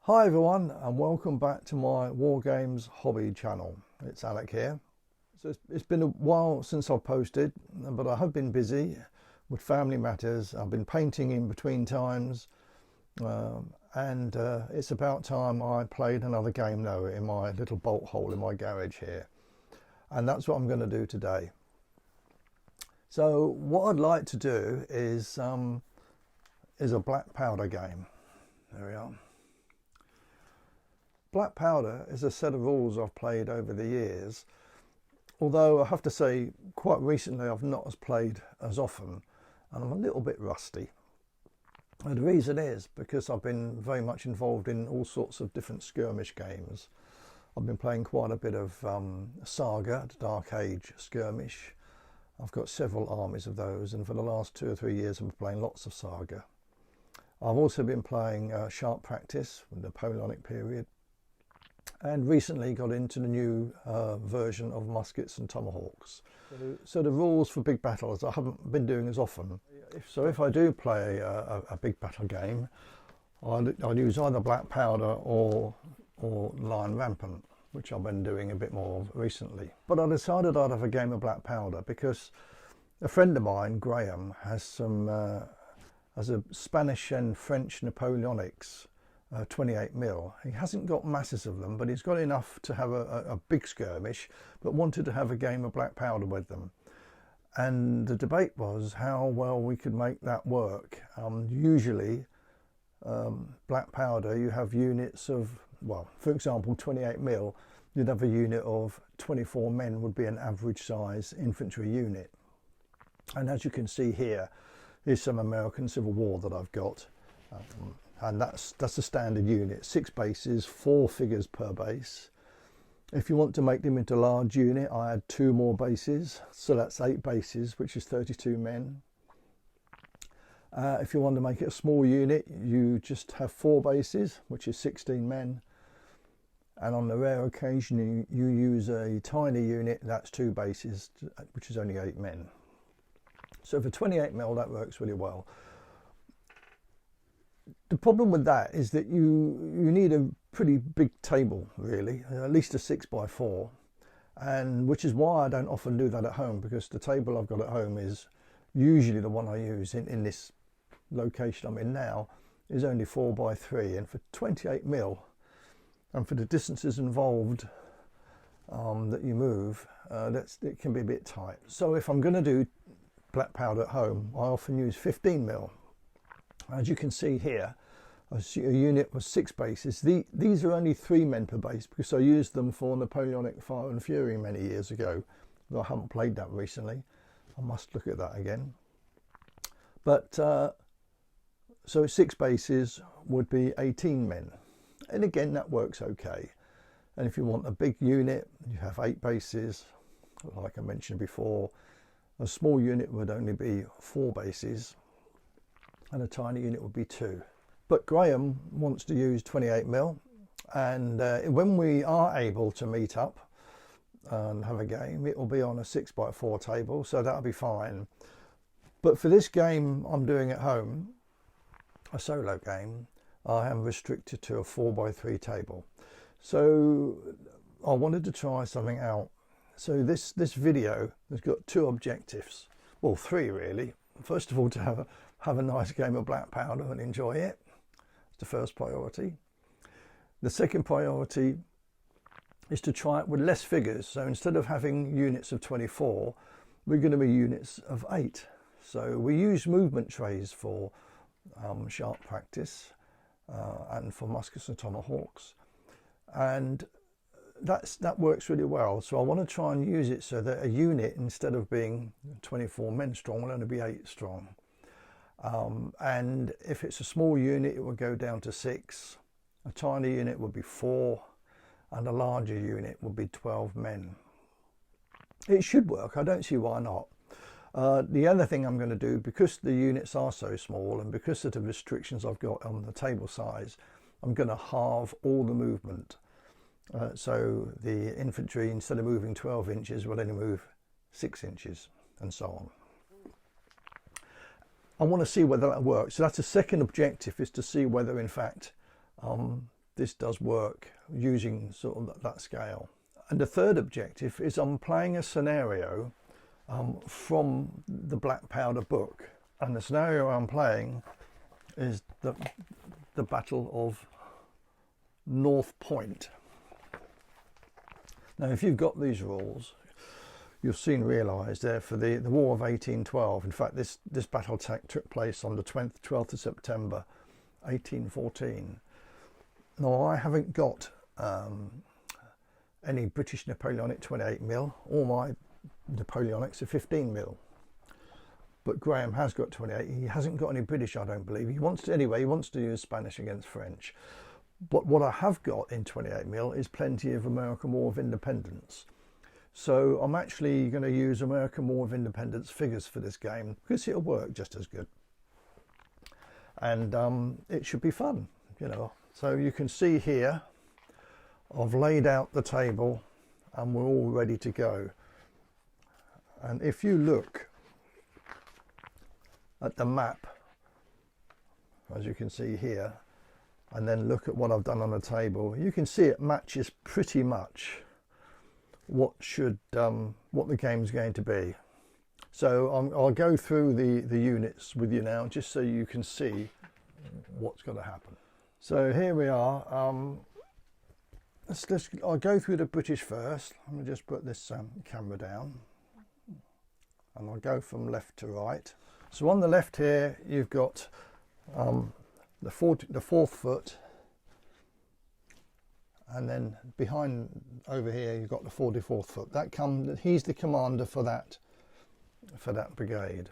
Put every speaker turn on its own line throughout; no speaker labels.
Hi everyone, and welcome back to my War Games hobby channel. It's Alec here. So it's been a while since I've posted, but I have been busy with family matters. I've been painting in between times, and it's about time I played another game now in my little bolt hole in my garage here. And that's what I'm going to do today. So what I'd like to do is a black powder game. There we are. Black Powder is a set of rules I've played over the years, although I have to say quite recently I've not played as often and I'm a little bit rusty. And the reason is because I've been very much involved in all sorts of different skirmish games. I've been playing quite a bit of Saga, the Dark Age skirmish. I've got several armies of those, and for the last 2 or 3 years I've been playing lots of Saga. I've also been playing Sharp Practice with the Napoleonic period, and recently got into the new version of Muskets and Tomahawks. So the rules for big battles I haven't been doing as often. So if I do play a big battle game, I'll use either Black Powder or Lion Rampant, which I've been doing a bit more of recently. But I decided I'd have a game of Black Powder because a friend of mine, Graham, has a Spanish and French Napoleonics 28mm. He hasn't got masses of them, but he's got enough to have a big skirmish, but wanted to have a game of Black Powder with them. And the debate was how well we could make that work. Usually Black Powder, you have units of, well, for example 28mm, you'd have a unit of 24 men would be an average size infantry unit. And as you can see here, here's some American Civil War that I've got. And that's a standard unit, 6 bases, 4 figures per base. If you want to make them into a large unit, I add 2 more bases, so that's 8 bases, which is 32 men. If you want to make it a small unit, you just have 4 bases, which is 16 men. And on the rare occasion you use a tiny unit, that's 2 bases, which is only 8 men. So for 28mm that works really well. The problem with that is that you need a pretty big table, really, at least a 6x4, and which is why I don't often do that at home, because the table I've got at home is usually the one I use in this location I'm in now is only 4x3, and for 28mm and for the distances involved that you move, it can be a bit tight. So if I'm going to do Black Powder at home, I often use 15mm. As you can see here, a unit was 6 bases. These are only 3 men per base because I used them for Napoleonic Fire and Fury many years ago. Though I haven't played that recently. I must look at that again. But so 6 bases would be 18 men. And again, that works okay. And if you want a big unit, you have 8 bases, like I mentioned before. A small unit would only be 4 bases. And a tiny unit would be 2. But Graham wants to use 28mm, and when we are able to meet up and have a game, it will be on a 6x4 table, so that'll be fine. But for this game I'm doing at home, a solo game, I am restricted to a 4x3 table. So I wanted to try something out. So this video has got 2 objectives, well 3 really. First of all, to have a nice game of Black Powder and enjoy it. It's the first priority. The second priority is to try it with less figures. So instead of having units of 24, we're going to be units of 8. So we use movement trays for Sharp Practice and for Muskets and Tomahawks. And that works really well. So I want to try and use it so that a unit, instead of being 24 men strong, will only be 8 strong. And if it's a small unit, it will go down to 6. A tiny unit would be 4, and a larger unit would be 12 men. It should work. I don't see why not. The other thing I'm going to do, because the units are so small and because of the restrictions I've got on the table size, I'm going to halve all the movement. So the infantry, instead of moving 12 inches, will only move 6 inches, and so on. I want to see whether that works. So that's the second objective, is to see whether in fact this does work using sort of that scale. And the third objective is I'm playing a scenario from the Black Powder book, and the scenario I'm playing is the Battle of North Point. Now, if you've got these rules, you'll soon realise they're for the War of 1812. In fact, this battle took place on the 12th of September 1814. Now, I haven't got any British Napoleonic 28mm. All my Napoleonics are 15mm. But Graham has got 28. He hasn't got any British, I don't believe. He wants to use Spanish against French. But what I have got in 28mm is plenty of American War of Independence. So I'm actually going to use American War of Independence figures for this game because it'll work just as good. And it should be fun, you know. So you can see here, I've laid out the table and we're all ready to go. And if you look at the map, as you can see here, and then look at what I've done on the table, you can see it matches pretty much what the game's going to be. So I'll go through the units with you now, just so you can see what's going to happen. So here we are. I'll go through the British first. Let me just put this camera down, and I'll go from left to right. So on the left here, you've got the 4th foot, and then behind over here you've got the 44th foot. He's the commander for that brigade.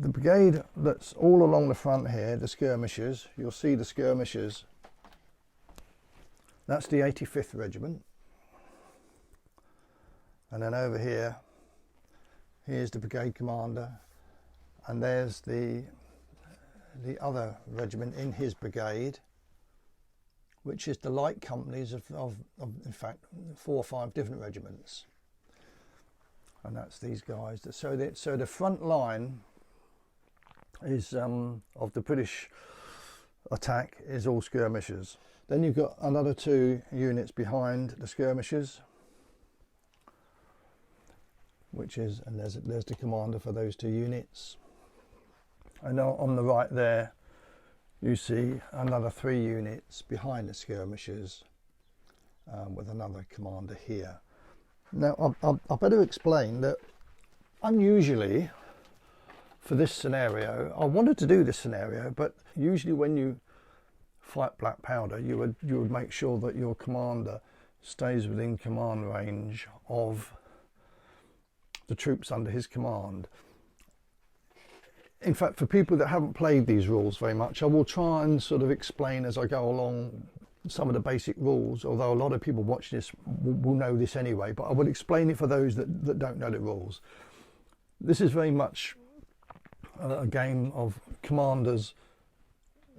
The brigade that's all along the front here, the skirmishers, you'll see the skirmishers. That's the 85th Regiment. And then over here, here's the brigade commander, and there's the other regiment in his brigade, which is the light companies of in fact 4 or 5 different regiments, and that's these guys. So the front line is of the British attack is all skirmishers. Then you've got another 2 units behind the skirmishers, and there's the commander for those 2 units. And on the right there, you see another 3 units behind the skirmishers, with another commander here. Now, I better explain that unusually for this scenario, I wanted to do this scenario, but usually when you fight Black Powder, you would make sure that your commander stays within command range of the troops under his command. In fact, for people that haven't played these rules very much, I will try and sort of explain as I go along some of the basic rules, although a lot of people watching this will know this anyway, but I will explain it for those that don't know the rules. This is very much a game of commanders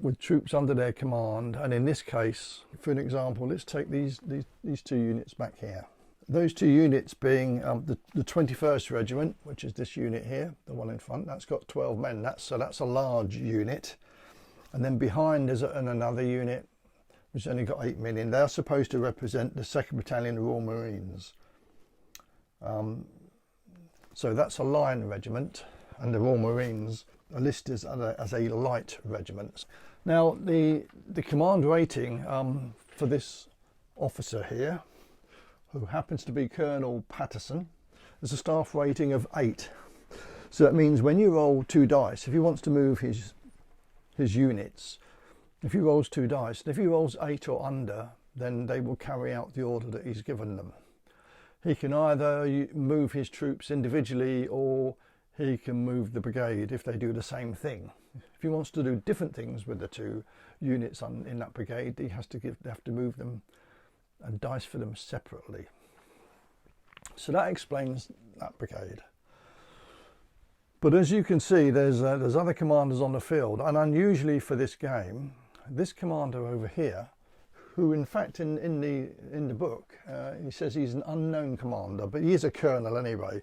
with troops under their command, and in this case, for an example, let's take these 2 units back here. Those 2 units being the 21st Regiment, which is this unit here, the one in front, that's got 12 men. So that's a large unit. And then behind there's another unit which only got 8 men in. They're supposed to represent the 2nd Battalion Royal Marines. So that's a line regiment, and the Royal Marines are listed as a light regiment. Now the command rating for this officer here, who happens to be Colonel Patterson, is a staff rating of 8. So that means when you roll 2 dice, if he wants to move his units, if he rolls 2 dice, and if he rolls 8 or under, then they will carry out the order that he's given them. He can either move his troops individually, or he can move the brigade if they do the same thing. If he wants to do different things with the 2 units in that brigade, he has to move them and dice for them separately. So that explains that brigade. But as you can see, there's other commanders on the field, and unusually for this game, this commander over here, who in fact in the book he says he's an unknown commander, but he is a colonel anyway.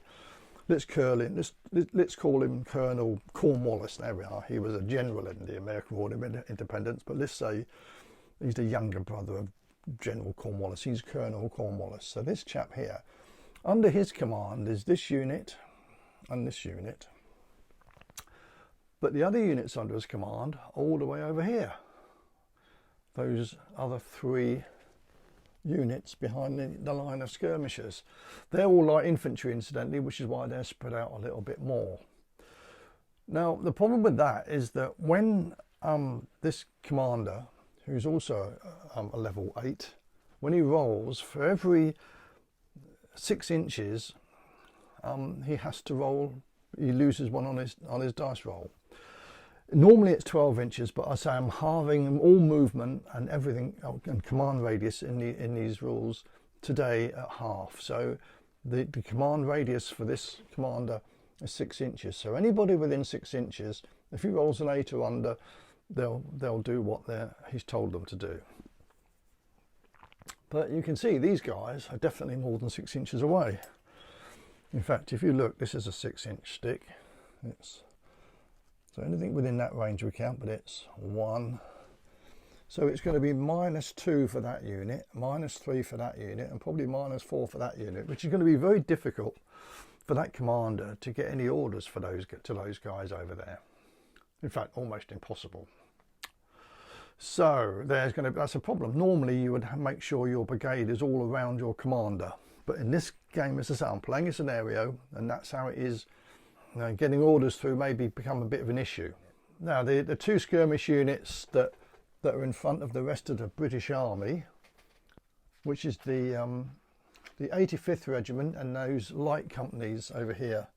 Let's call him Colonel Cornwallis. There we are. He was a general in the American War of Independence, but let's say He's the younger brother of General Cornwallis. He's Colonel Cornwallis. So this chap here, under his command is this unit and this unit. But the other units under his command are all the way over here. Those other 3 units behind the line of skirmishers. They're all light infantry, incidentally, which is why they're spread out a little bit more. Now, the problem with that is that when this commander, who's also a level 8, when he rolls, for every 6 inches, he has to roll, he loses one on his dice roll. Normally it's 12 inches, but I say I'm halving all movement and everything and command radius in these rules today at half. So the command radius for this commander is 6 inches. So anybody within 6 inches, if he rolls an 8 or under, they'll do what he's told them to do. But you can see these guys are definitely more than 6 inches away. In fact, if you look, this is a 6-inch stick. So anything within that range we count, but it's 1. So it's going to be -2 for that unit, -3 for that unit, and probably -4 for that unit, which is going to be very difficult for that commander to get any orders for those guys over there. In fact, almost impossible. So that's a problem. Normally you would make sure your brigade is all around your commander, but in this game, as I say, I'm playing a scenario, and that's how it is. Getting orders through may become a bit of an issue. Now, the 2 skirmish units that are in front of the rest of the British Army, which is the 85th Regiment and those light companies over here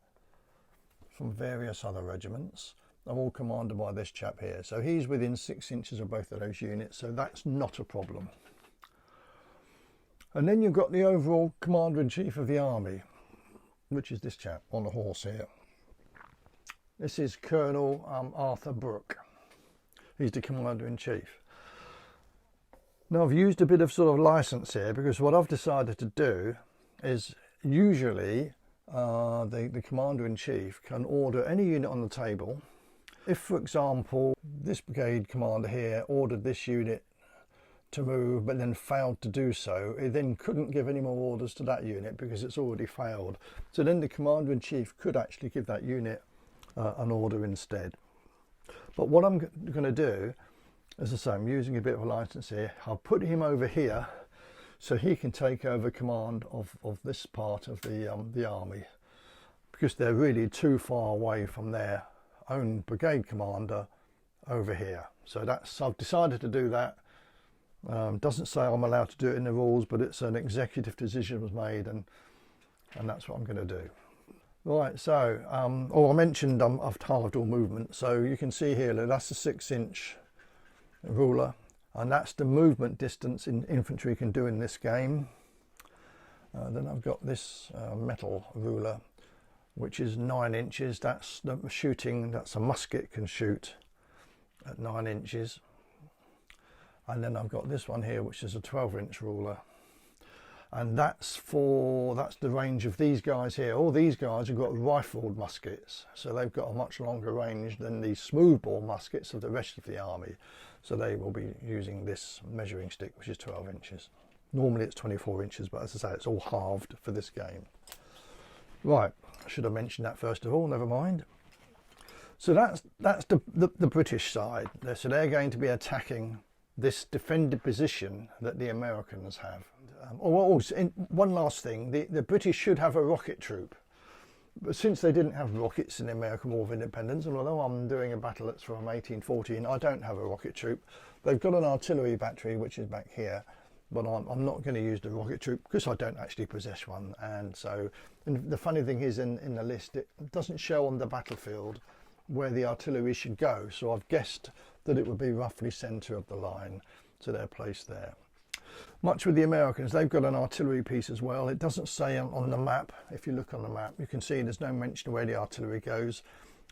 from various other regiments, are all commanded by this chap here. So he's within 6 inches of both of those units, so that's not a problem. And then you've got the overall Commander-in-Chief of the Army, which is this chap on the horse here. This is Colonel Arthur Brooke. He's the Commander-in-Chief. Now, I've used a bit of sort of license here, because what I've decided to do is usually the Commander-in-Chief can order any unit on the table. If, for example, this brigade commander here ordered this unit to move but then failed to do so, he then couldn't give any more orders to that unit because it's already failed. So then the Commander-in-Chief could actually give that unit an order instead. But what I'm going to do, as I say, I'm using a bit of a license here. I'll put him over here so he can take over command of this part of the army, because they're really too far away from their own brigade commander over here. So I've decided to do that. Doesn't say I'm allowed to do it in the rules, but it's an executive decision was made, and that's what I'm going to do. Right, so I mentioned I've halved all movement, so you can see here that that's a 6-inch ruler, and that's the movement distance infantry can do in this game. Then I've got this metal ruler, which is 9 inches. That's the shooting, that's a musket can shoot at 9 inches. And then I've got this one here, which is a 12-inch ruler. And that's the range of these guys here. All these guys have got rifled muskets, so they've got a much longer range than the smoothbore muskets of the rest of the army. So they will be using this measuring stick, which is 12 inches. Normally it's 24 inches, but as I say, it's all halved for this game. Right, I should have mentioned that first of all, never mind. So that's the British side. So they're going to be attacking this defended position that the Americans have. One last thing, the British should have a rocket troop, but since they didn't have rockets in the American War of Independence, and although I'm doing a battle that's from 1814, I don't have a rocket troop. They've got an artillery battery, which is back here, but I'm not going to use the rocket troop because I don't actually possess one. And so, and the funny thing is, in the list, it doesn't show on the battlefield where the artillery should go, so I've guessed that it would be roughly centre of the line, so they're placed there. Much with the Americans, they've got an artillery piece as well. It doesn't say on the map. If you look on the map, you can see there's no mention of where the artillery goes.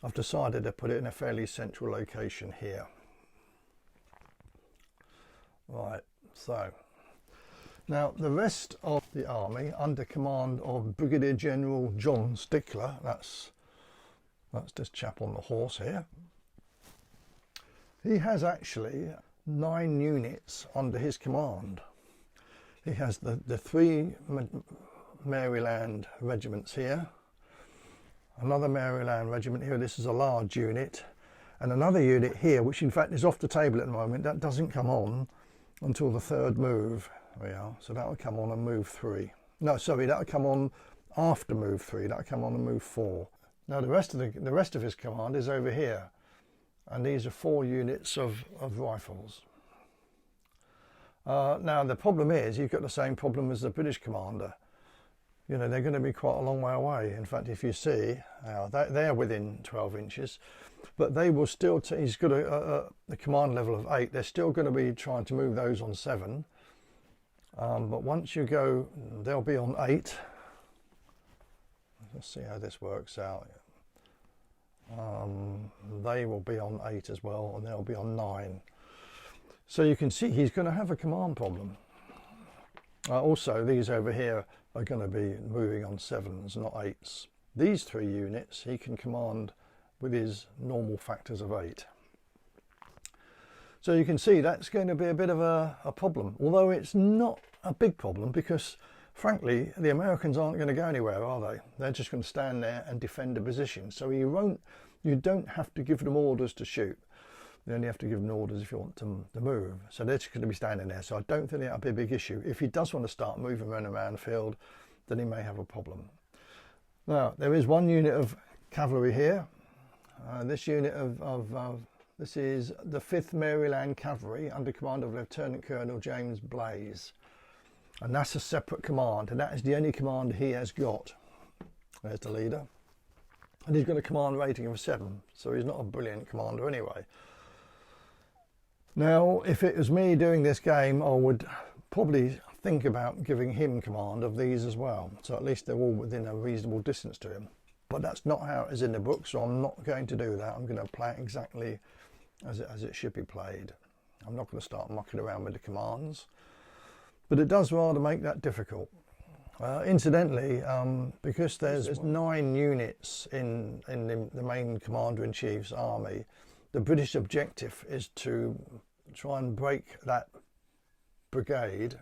I've decided to put it in a fairly central location here. Right, so now the rest of the army under command of Brigadier General John Stickler, that's this chap on the horse here. He has actually 9 units under his command. He has the 3 Maryland regiments here, another Maryland regiment here, this is a large unit, and another unit here, which in fact is off the table at the moment. That doesn't come on until the 3rd move. There we are. So that will come on and move 3. No, sorry, that will come on after move 3. That will come on and move 4. Now the rest of his command is over here, and these are 4 units of rifles. Now the problem is, you've got the same problem as the British commander. You know, they're going to be quite a long way away. In fact, if you see, they're within 12 inches, but they will still, he's got a command level of 8. They're still going to be trying to move those on 7. But once you go, they'll be on 8. Let's see how this works out. They will be on 8 as well, and they'll be on 9. So you can see he's going to have a command problem. Also, these over here are going to be moving on 7s, not 8s. These 3 units he can command with his normal factors of 8. So you can see that's going to be a bit of a problem, although it's not a big problem, because frankly the Americans aren't going to go anywhere, are they? They're just going to stand there and defend a position. So you don't have to give them orders to shoot. You only have to give them orders if you want them to move. So they're just going to be standing there. So I don't think that'll be a big issue. If he does want to start moving around the field, then he may have a problem. Now there is 1 unit of cavalry here. This unit this is the 5th Maryland Cavalry under command of Lieutenant Colonel James Blaze. And that's a separate command, and that is the only command he has got. There's the leader. And he's got a command rating of 7, so he's not a brilliant commander anyway. Now, if it was me doing this game, I would probably think about giving him command of these as well. So at least they're all within a reasonable distance to him. But that's not how it is in the book, so I'm not going to do that. I'm going to play it exactly as it should be played. I'm not going to start mucking around with the commands. But it does rather make that difficult. Incidentally, because there's 9 units in the main Commander-in-Chief's army, the British objective is to try and break that brigade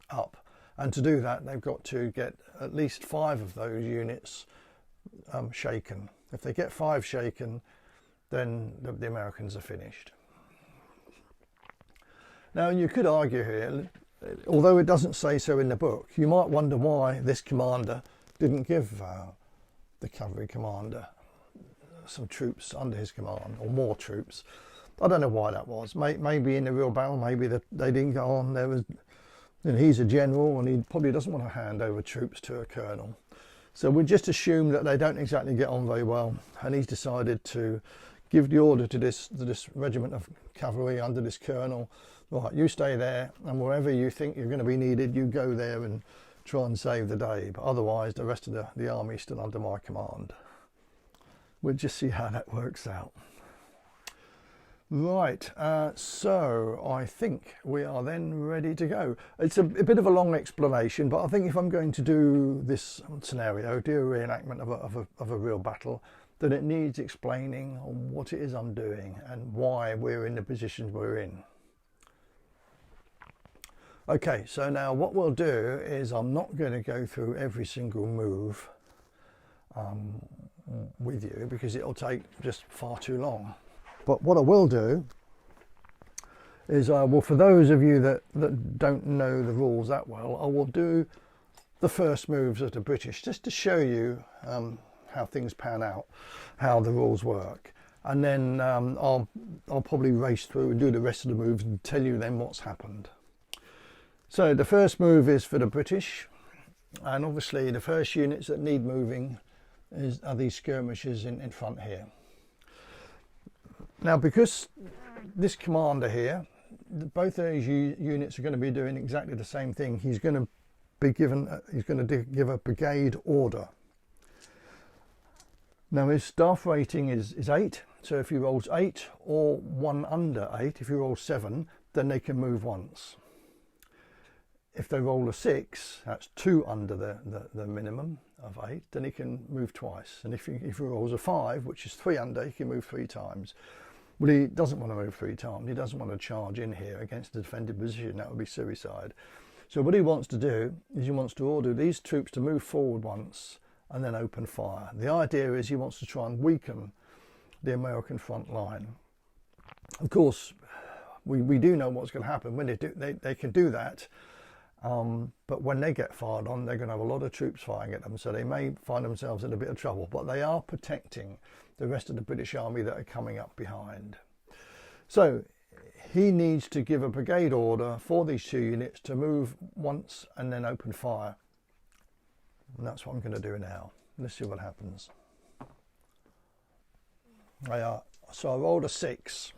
up. And to do that, they've got to get at least 5 of those units shaken. If they get 5 shaken, then the Americans are finished. Now you could argue here, although it doesn't say so in the book, you might wonder why this commander didn't give the cavalry commander some troops under his command, or more troops. I don't know why that was. Maybe in the real battle, maybe they didn't go on. There was, you know, he's a general and he probably doesn't want to hand over troops to a colonel. So we just assume that they don't exactly get on very well, and he's decided to give the order to this regiment of cavalry under this colonel. Right, you stay there, and wherever you think you're going to be needed, you go there and try and save the day. But otherwise, the rest of the army is still under my command. We'll just see how that works out. Right, so I think we are then ready to go. It's a bit of a long explanation, but I think if I'm going to do this scenario, do a reenactment of a real battle, then it needs explaining on what it is I'm doing and why we're in the positions we're in. Okay, so now what we'll do is I'm not going to go through every single move with you, because it'll take just far too long. But what I will do is, well, for those of you that don't know the rules that well, I will do the first moves of the British, just to show you how things pan out, how the rules work. And then I'll probably race through and do the rest of the moves and tell you then what's happened. So the first move is for the British, and obviously the first units that need moving are these skirmishers in front here. Now, because this commander here, both those units are going to be doing exactly the same thing, he's going to be given, he's going to give a brigade order. Now his staff rating is 8, so if he rolls 8 or 1 under 8, if he rolls 7, then they can move once. If they roll a 6, that's 2 under the minimum of 8, then he can move twice. And if he rolls a 5, which is 3 under, he can move 3 times. Well, he doesn't want to move 3 times. He doesn't want to charge in here against the defended position. That would be suicide. So what he wants to do is he wants to order these troops to move forward once and then open fire. The idea is he wants to try and weaken the American front line. Of course, we do know what's going to happen when they can do that. But when they get fired on, they're going to have a lot of troops firing at them, so they may find themselves in a bit of trouble. But they are protecting the rest of the British Army that are coming up behind. So he needs to give a brigade order for these 2 units to move once and then open fire. And that's what I'm going to do now. Let's see what happens. So I rolled a 6.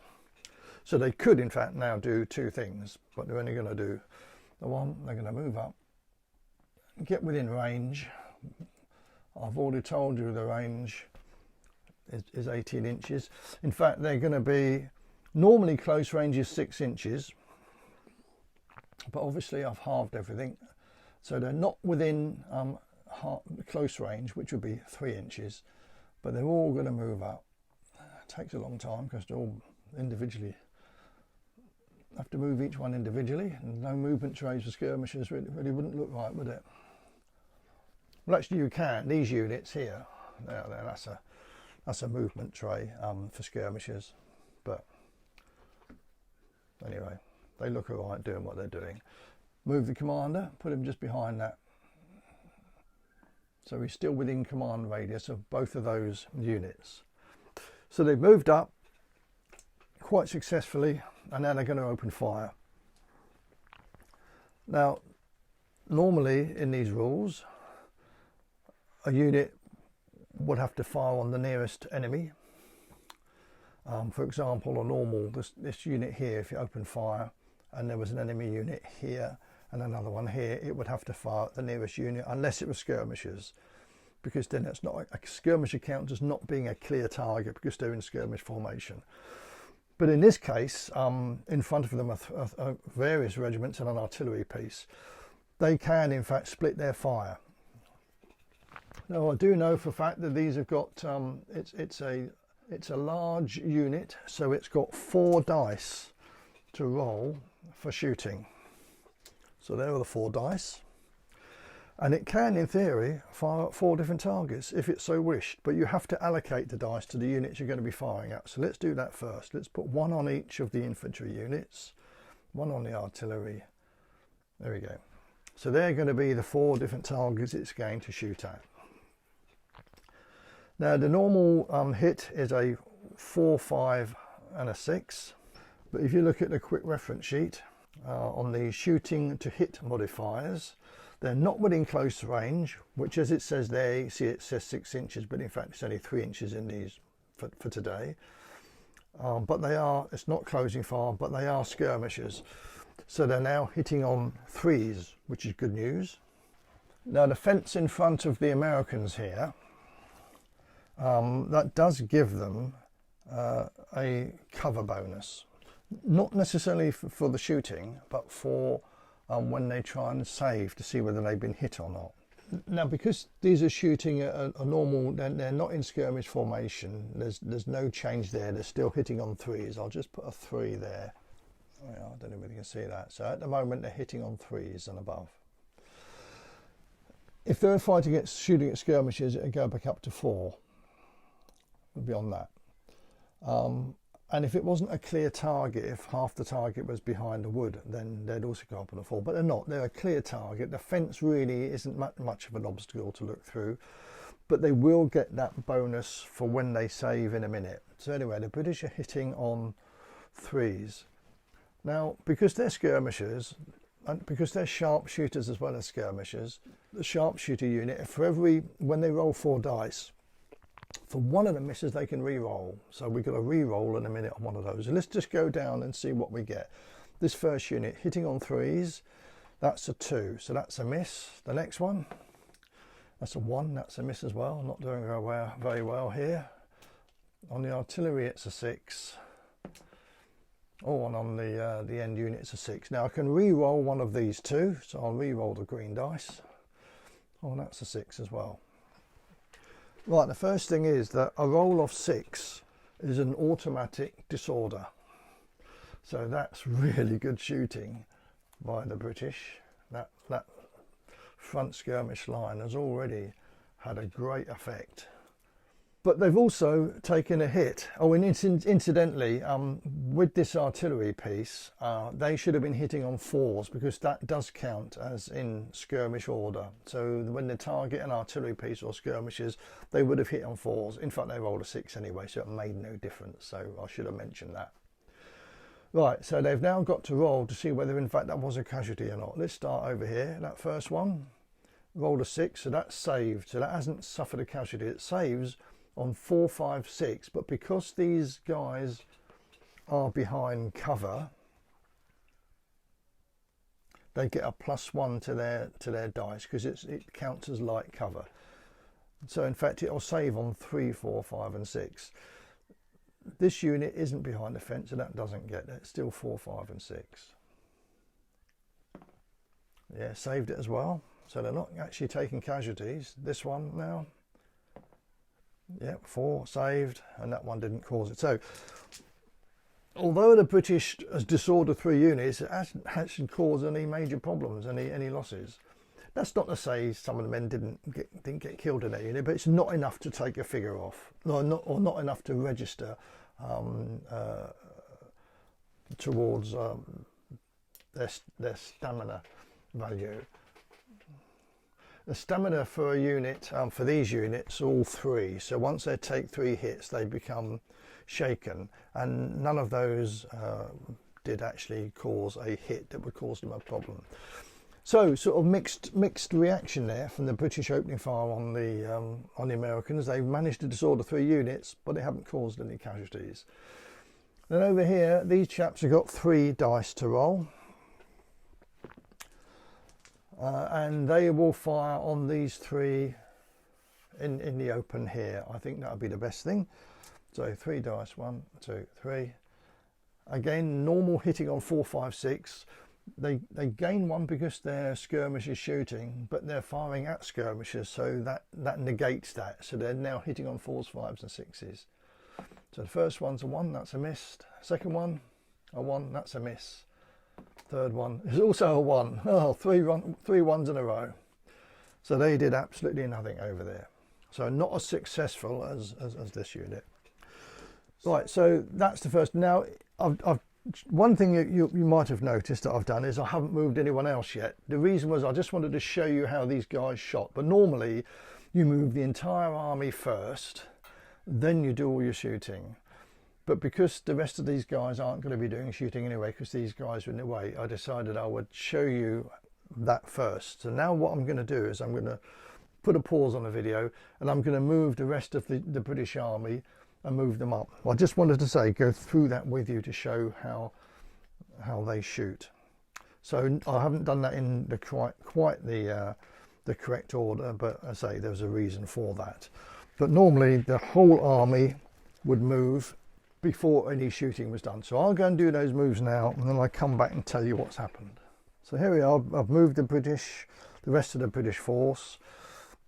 So they could, in fact, now do 2 things, but they're only going to do the one. They're going to move up, get within range. I've already told you the range is 18 inches. In fact, they're going to be, normally close range is 6 inches, but obviously I've halved everything. So they're not within close range, which would be 3 inches, but they're all going to move up. It takes a long time because they're all individually. Have to move each one individually, and no movement trays for skirmishers really wouldn't look right, would it? Well, actually you can. These units here, that's a movement tray for skirmishers, but anyway, they look all right doing what they're doing. Move the commander, put him just behind that, so he's still within command radius of both of those units. So they've moved up quite successfully, and now they're going to open fire. Now, normally in these rules, a unit would have to fire on the nearest enemy. For example, a normal, this unit here, if you open fire and there was an enemy unit here and another one here, it would have to fire at the nearest unit unless it was skirmishers, because then it's not a skirmisher count as not being a clear target because they're in skirmish formation. But in this case, in front of them are various regiments and an artillery piece. They can, in fact, split their fire. Now, I do know for a fact that these have got, it's a large unit, so it's got 4 dice to roll for shooting. So there are the 4 dice. And it can, in theory, fire at 4 different targets if it so wished, but you have to allocate the dice to the units you're going to be firing at. So let's do that first. Let's put 1 on each of the infantry units, 1 on the artillery. There we go. So they're going to be the 4 different targets it's going to shoot at. Now the normal hit is a 4, 5 and a 6, but if you look at the quick reference sheet on the shooting to hit modifiers, they're not within close range, which, as it says there, you see it says 6 inches, but in fact it's only 3 inches in these for today. But they are, it's not closing fire, but they are skirmishers. So they're now hitting on 3s, which is good news. Now the fence in front of the Americans here, that does give them a cover bonus. Not necessarily for the shooting, but for when they try and save to see whether they've been hit or not. Now, because these are shooting a normal, they're not in skirmish formation, there's no change there, they're still hitting on 3s. I'll just put a 3 there. Oh, yeah, I don't know if you can see that. So at the moment they're hitting on 3s and above. If they're fighting shooting at skirmishes, it would go back up to 4. Beyond that. And if it wasn't a clear target, if half the target was behind the wood, then they'd also go up on a 4. But they're not. They're a clear target. The fence really isn't much of an obstacle to look through, but they will get that bonus for when they save in a minute. So anyway, the British are hitting on 3s. Now, because they're skirmishers, and because they're sharpshooters as well as skirmishers, the sharpshooter unit, when they roll 4 dice, for one of the misses they can re-roll. So we've got a re-roll in a minute on one of those. And let's just go down and see what we get. This first unit hitting on 3s, that's a 2, so that's a miss. The next one, that's a 1, that's a miss as well. Not doing very well here. On the artillery it's a 6. Oh, and on the end unit it's a 6. Now I can re-roll one of these 2, so I'll re-roll the green dice. Oh, and that's a 6 as well. Right, the first thing is that a roll of 6 is an automatic disorder. So that's really good shooting by the British. That front skirmish line has already had a great effect. But they've also taken a hit. Oh, and incidentally, with this artillery piece, they should have been hitting on 4s, because that does count as in skirmish order. So when they target an artillery piece or skirmishes, they would have hit on 4s. In fact, they rolled a 6 anyway, so it made no difference. So I should have mentioned that. Right, so they've now got to roll to see whether in fact that was a casualty or not. Let's start over here. That first one rolled a 6, so that's saved. So that hasn't suffered a casualty. It saves on 4, 5, 6, but because these guys are behind cover, they get a +1 to their dice, because it counts as light cover. So in fact it'll save on 3, 4, 5 and 6. This unit isn't behind the fence, so that doesn't get it. It's still 4, 5 and 6. Yeah, saved it as well. So they're not actually taking casualties. This one now, yeah, 4 saved, and that one didn't cause it. So although the British has disordered 3 units, it hasn't actually caused any major problems, any losses. That's not to say some of the men didn't get killed in that unit, but it's not enough to take a figure off, or not enough to register towards their stamina value. The stamina for a unit, for these units, all 3. So once they take 3 hits, they become shaken, and none of those did actually cause a hit that would cause them a problem. So sort of mixed reaction there from the British opening fire on the Americans. They've managed to disorder 3 units, but they haven't caused any casualties. Then over here, these chaps have got 3 dice to roll. And they will fire on these 3 in the open here. I think that would be the best thing. So 3 dice, 1, 2, 3. Again, normal hitting on 4, 5, 6. They gain 1 because their skirmish is shooting, but they're firing at skirmishers, so that negates that. So they're now hitting on 4s, 5s and 6s. So the first one's a 1, that's a miss. Second one, a 1, that's a miss. Third one is also a 1. Oh, 3 1s in a row. So they did absolutely nothing over there. So not as successful as this unit. Right, so that's the first. Now, one thing you might have noticed that I've done is I haven't moved anyone else yet. The reason was I just wanted to show you how these guys shot. But normally you move the entire army first, then you do all your shooting. But because the rest of these guys aren't going to be doing shooting anyway, because these guys are in the way, I decided I would show you that first. So now what I'm going to do is I'm going to put a pause on the video, and I'm going to move the rest of the British Army and move them up. I just wanted to say, go through that with you to show how they shoot. So I haven't done that in the quite the correct order, but I say there's a reason for that. But normally the whole army would move before any shooting was done. So I'll go and do those moves now, and then I'll come back and tell you what's happened. So here we are. I've moved the rest of the British force.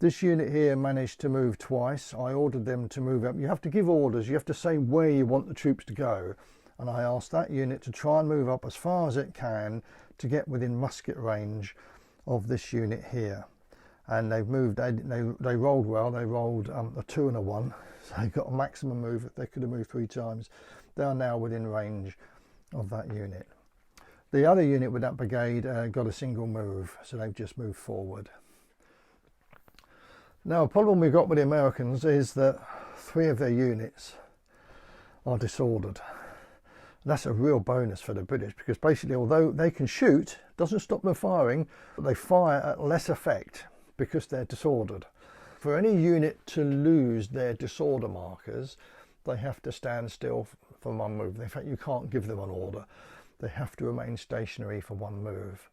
This unit here managed to move twice. I ordered them to move up. You have to give orders. You have to say where you want the troops to go. And I asked that unit to try and move up as far as it can to get within musket range of this unit here. And they've moved. They rolled well. They rolled a 2 and a 1. So they got a maximum move. They could have moved 3 times. They are now within range of that unit. The other unit with that brigade got a single move. So they've just moved forward. Now, a problem we've got with the Americans is that 3 of their units are disordered. That's a real bonus for the British, because basically, although they can shoot, doesn't stop them firing, but they fire at less effect because they're disordered. For any unit to lose their disorder markers, they have to stand still for 1 move. In fact, you can't give them an order. They have to remain stationary for 1 move.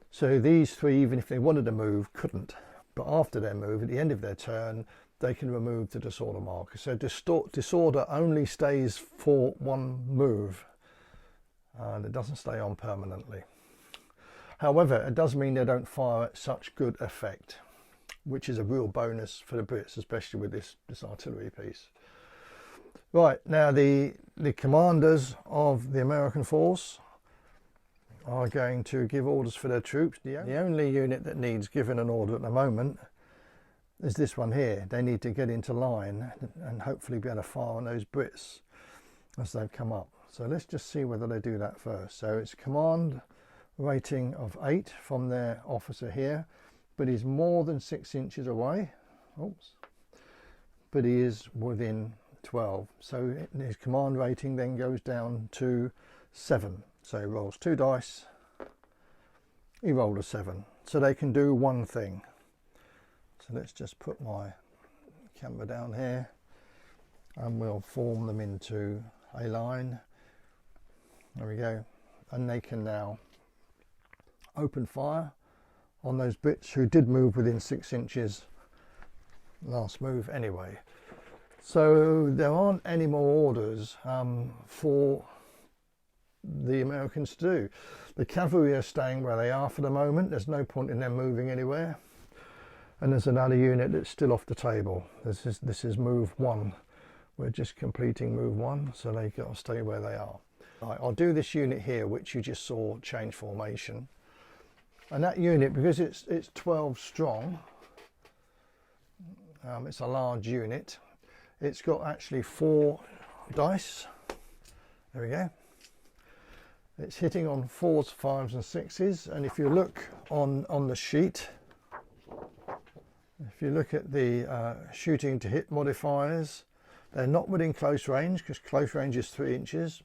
So these 3, even if they wanted to move, couldn't. But after their move, at the end of their turn, they can remove the disorder marker. So disorder only stays for 1 move, and it doesn't stay on permanently. However, it does mean they don't fire at such good effect, which is a real bonus for the Brits, especially with this artillery piece. Right, now the commanders of the American force are going to give orders for their troops. The only unit that needs giving an order at the moment is this one here. They need to get into line and hopefully be able to fire on those Brits as they come up. So let's just see whether they do that first. So it's command rating of 8 from their officer here, but he's more than 6 inches away. Oops. But he is within 12. So his command rating then goes down to 7. So he rolls 2 dice. He rolled a 7. So they can do one thing. So let's just put my camera down here and we'll form them into a line. There we go. And they can now open fire on those Brits who did move within 6 inches last move anyway. So there aren't any more orders for the Americans to do. The cavalry are staying where they are for the moment. There's no point in them moving anywhere. And there's another unit that's still off the table. This is move 1. We're just completing move 1, so they've got to stay where they are. Right, I'll do this unit here, which you just saw change formation. And that unit, because it's 12 strong, it's a large unit. It's got actually 4 dice. There we go. It's hitting on 4s, 5s and 6s. And if you look on the sheet, if you look at the shooting to hit modifiers, they're not within close range because close range is 3 inches.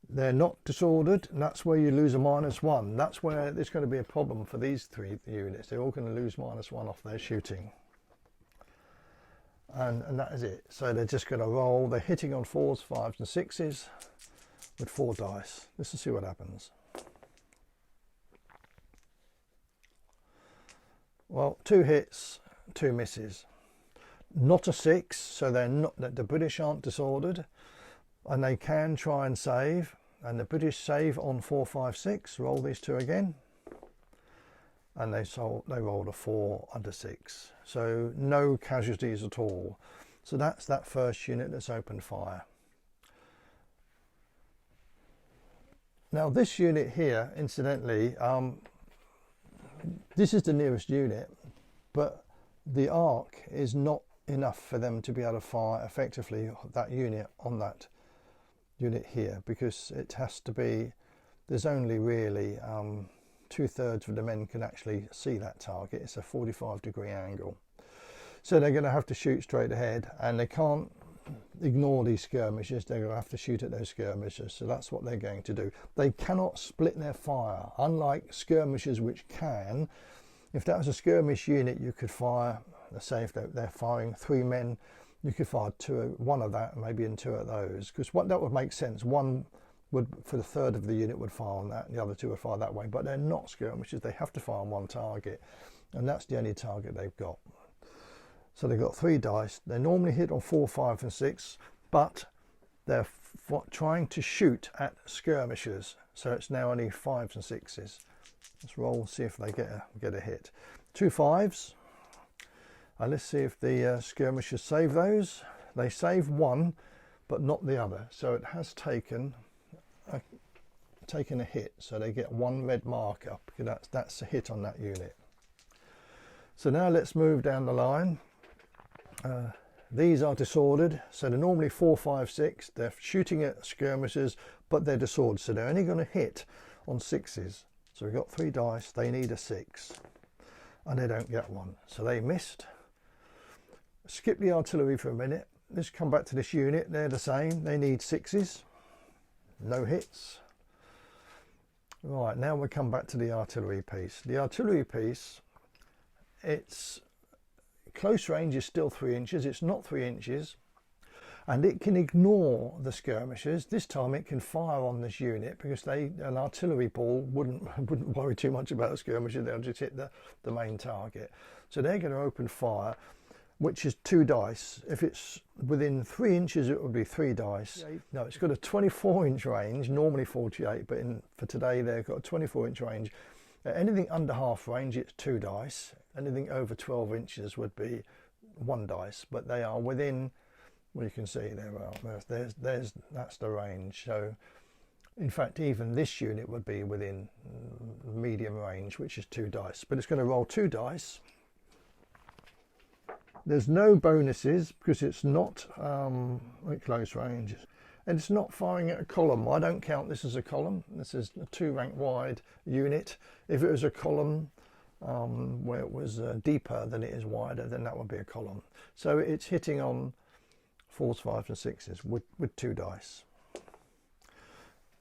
They're not disordered, and that's where you lose a -1. That's where there's going to be a problem for these 3 units. They're all going to lose -1 off their shooting. And that is it. So they're just going to roll. They're hitting on 4s, 5s and 6s with 4 dice. Let's see what happens. Well, 2 hits, 2 misses. Not a 6, so they're not, the British aren't disordered, and they can try and save. And the British save on 4, 5, 6. Roll these 2 again, and they rolled a 4 and a 6. So no casualties at all. So that's that first unit that's opened fire. Now this unit here, incidentally, this is the nearest unit, but the arc is not enough for them to be able to fire effectively that unit on that unit here, because it has to be, there's only really 2/3 of the men can actually see that target. It's a 45-degree angle. So they're going to have to shoot straight ahead, and they can't ignore these skirmishes. They're going to have to shoot at those skirmishes. So that's what they're going to do. They cannot split their fire, unlike skirmishers which can. If that was a skirmish unit, you could fire, let's say if they're firing 3 men, you could fire 1 of that, maybe in 2 of those, because that would make sense. One would, for the 1/3 of the unit, would fire on that, and the other 2 would fire that way. But they're not skirmishers. They have to fire on 1 target, and that's the only target they've got. So they've got 3 dice. They normally hit on 4, 5 and 6, but they're trying to shoot at skirmishers. So it's now only 5s and 6s. Let's roll, see if they get a hit. 2 5s. And let's see if the skirmishers save those. They save 1, but not the other. So it has taken a hit. So they get 1 red marker, because that's a hit on that unit. So now let's move down the line. These are disordered, so they're normally 4, 5, 6. They're shooting at skirmishers, but they're disordered, so they're only going to hit on 6s. So we've got 3 dice. They need a 6, and they don't get 1, so they missed. Skip the artillery for a minute. Let's come back to this unit. They're the same. They need 6s. No hits. Right, now we come back to the artillery piece. The artillery piece, its close range is still 3 inches. It's not 3 inches, and it can ignore the skirmishers. This time it can fire on this unit, because an artillery ball wouldn't worry too much about a skirmisher. They'll just hit the main target. So they're going to open fire, which is 2 dice. If it's within 3 inches, it would be 3 dice. No, it's got a 24-inch range, normally 48, but for today they've got a 24-inch range. Anything under half range, it's 2 dice. Anything over 12 inches would be 1 dice, but they are within Well, you can see there, well, that's the range. So in fact, even this unit would be within medium range, which is 2 dice, but it's going to roll 2 dice. There's no bonuses because it's not at close range, and it's not firing at a column. I don't count this as a column. This is a 2 rank wide unit. If it was a column where it was deeper than it is wider, then that would be a column. So it's hitting on 4s, 5s and 6s with 2 dice.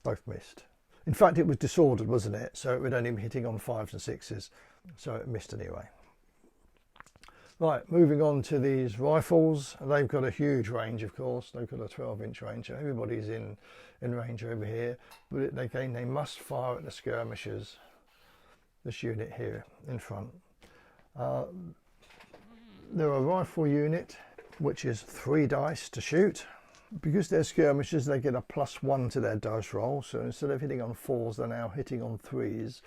Both missed. In fact, it was disordered, wasn't it? So it would only be hitting on 5s and 6s. So it missed anyway. Right, moving on to these rifles. They've got a huge range, of course. They've got a 12-inch range. So everybody's in range over here. But again, they must fire at the skirmishers. This unit here in front. They're a rifle unit, which is 3 dice to shoot. Because they're skirmishers, they get a +1 to their dice roll. So instead of hitting on 4s, they're now hitting on 3s.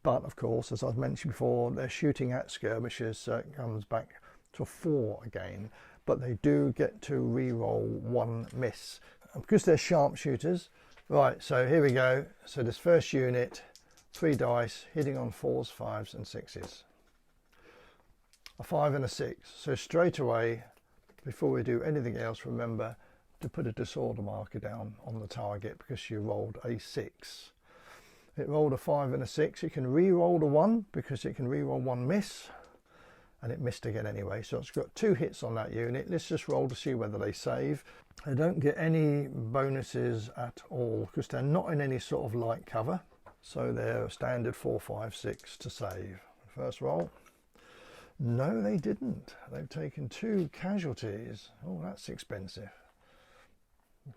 But of course, as I've mentioned before, they're shooting at skirmishers, so it comes back to 4 again. But they do get to re-roll 1 miss. And because they're sharpshooters, right, so here we go. So this first unit, 3 dice, hitting on 4s, 5s and 6s. A 5 and a 6. So straight away, before we do anything else, remember to put a disorder marker down on the target because you rolled a 6. It rolled a 5 and a 6. It can re-roll the 1 because it can re-roll 1 miss, and it missed again anyway. So it's got 2 hits on that unit. Let's just roll to see whether they save. They don't get any bonuses at all because they're not in any sort of light cover. So they're standard 4, 5, 6 to save. First roll. No, they didn't. They've taken 2 casualties. Oh, that's expensive.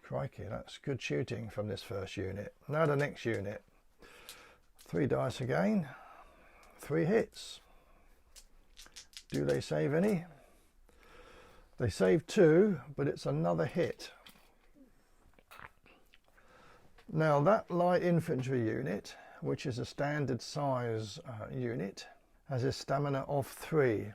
Crikey, that's good shooting from this first unit. Now the next unit. 3 dice again. 3 hits. Do they save any? They save 2, but it's another hit. Now that light infantry unit, which is a standard size unit, has a stamina of 3.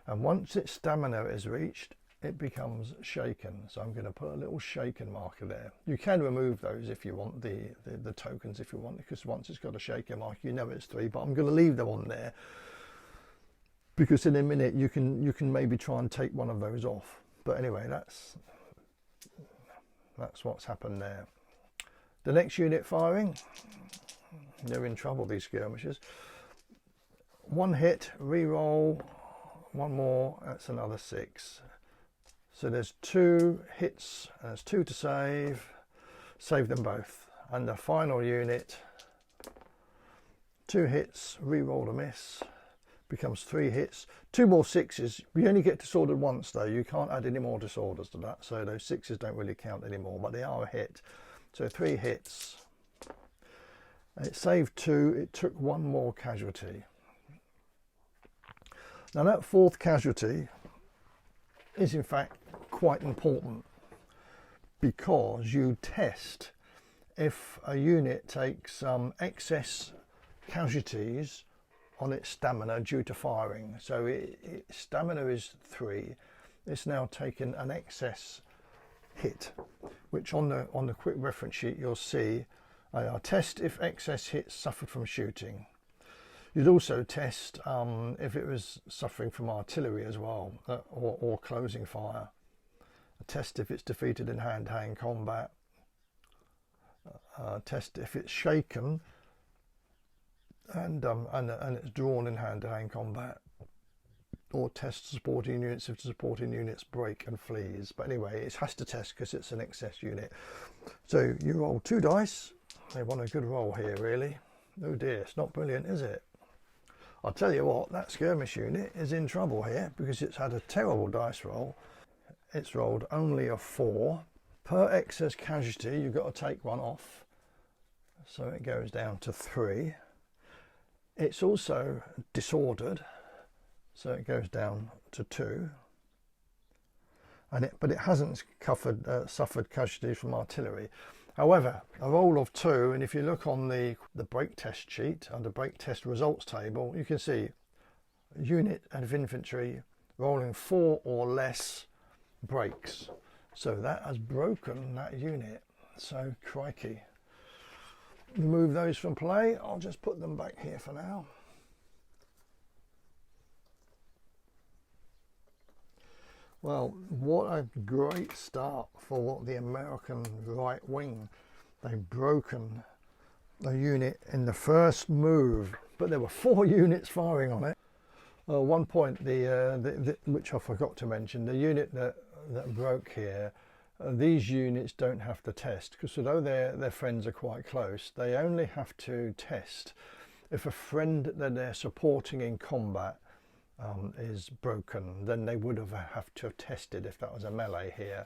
And once its stamina is reached, it becomes shaken. So I'm going to put a little shaken marker there. You can remove those if you want, the tokens if you want, because once it's got a shaken marker, you know it's 3, but I'm going to leave them on there because in a minute you can maybe try and take one of those off. But anyway, that's what's happened there. The next unit firing, they're in trouble, these skirmishers. 1 hit, re-roll, 1 more, that's another 6. So there's 2 hits, there's 2 to save them both. And the final unit, 2 hits, re-roll a miss, becomes 3 hits, 2 more 6s. We only get disordered once though, you can't add any more disorders to that, so those 6s don't really count anymore, but they are a hit. So 3 hits. It saved 2, it took 1 more casualty. Now that 4th casualty is in fact quite important because you test if a unit takes excess casualties on its stamina due to firing. So its stamina is 3. It's now taken an excess hit, which on the quick reference sheet you'll see test if excess hits suffered from shooting. You'd also test if it was suffering from artillery as well, or closing fire. Test if it's defeated in hand-to-hand combat. Test if it's shaken and it's drawn in hand-to-hand combat. Or test supporting units if the supporting units break and flees. But anyway, it has to test because it's an excess unit. So you roll 2 dice. They want a good roll here, really. Oh dear, it's not brilliant, is it? I'll tell you what, that skirmish unit is in trouble here because it's had a terrible dice roll. It's rolled only a 4. Per excess casualty, you've got to take 1 off. So it goes down to 3. It's also disordered, so it goes down to 2. But it hasn't suffered casualties from artillery. However, a roll of 2, and if you look on the break test sheet, under break test results table, you can see unit of infantry rolling 4 or less breaks. So that has broken that unit. So crikey. Remove those from play. I'll just put them back here for now. Well, what a great start for the American right wing. They've broken the unit in the first move, but there were 4 units firing on it. One point, which I forgot to mention, the unit that broke here, these units don't have to test, because although their friends are quite close, they only have to test if a friend that they're supporting in combat is broken. Then they would have to have tested if that was a melee here,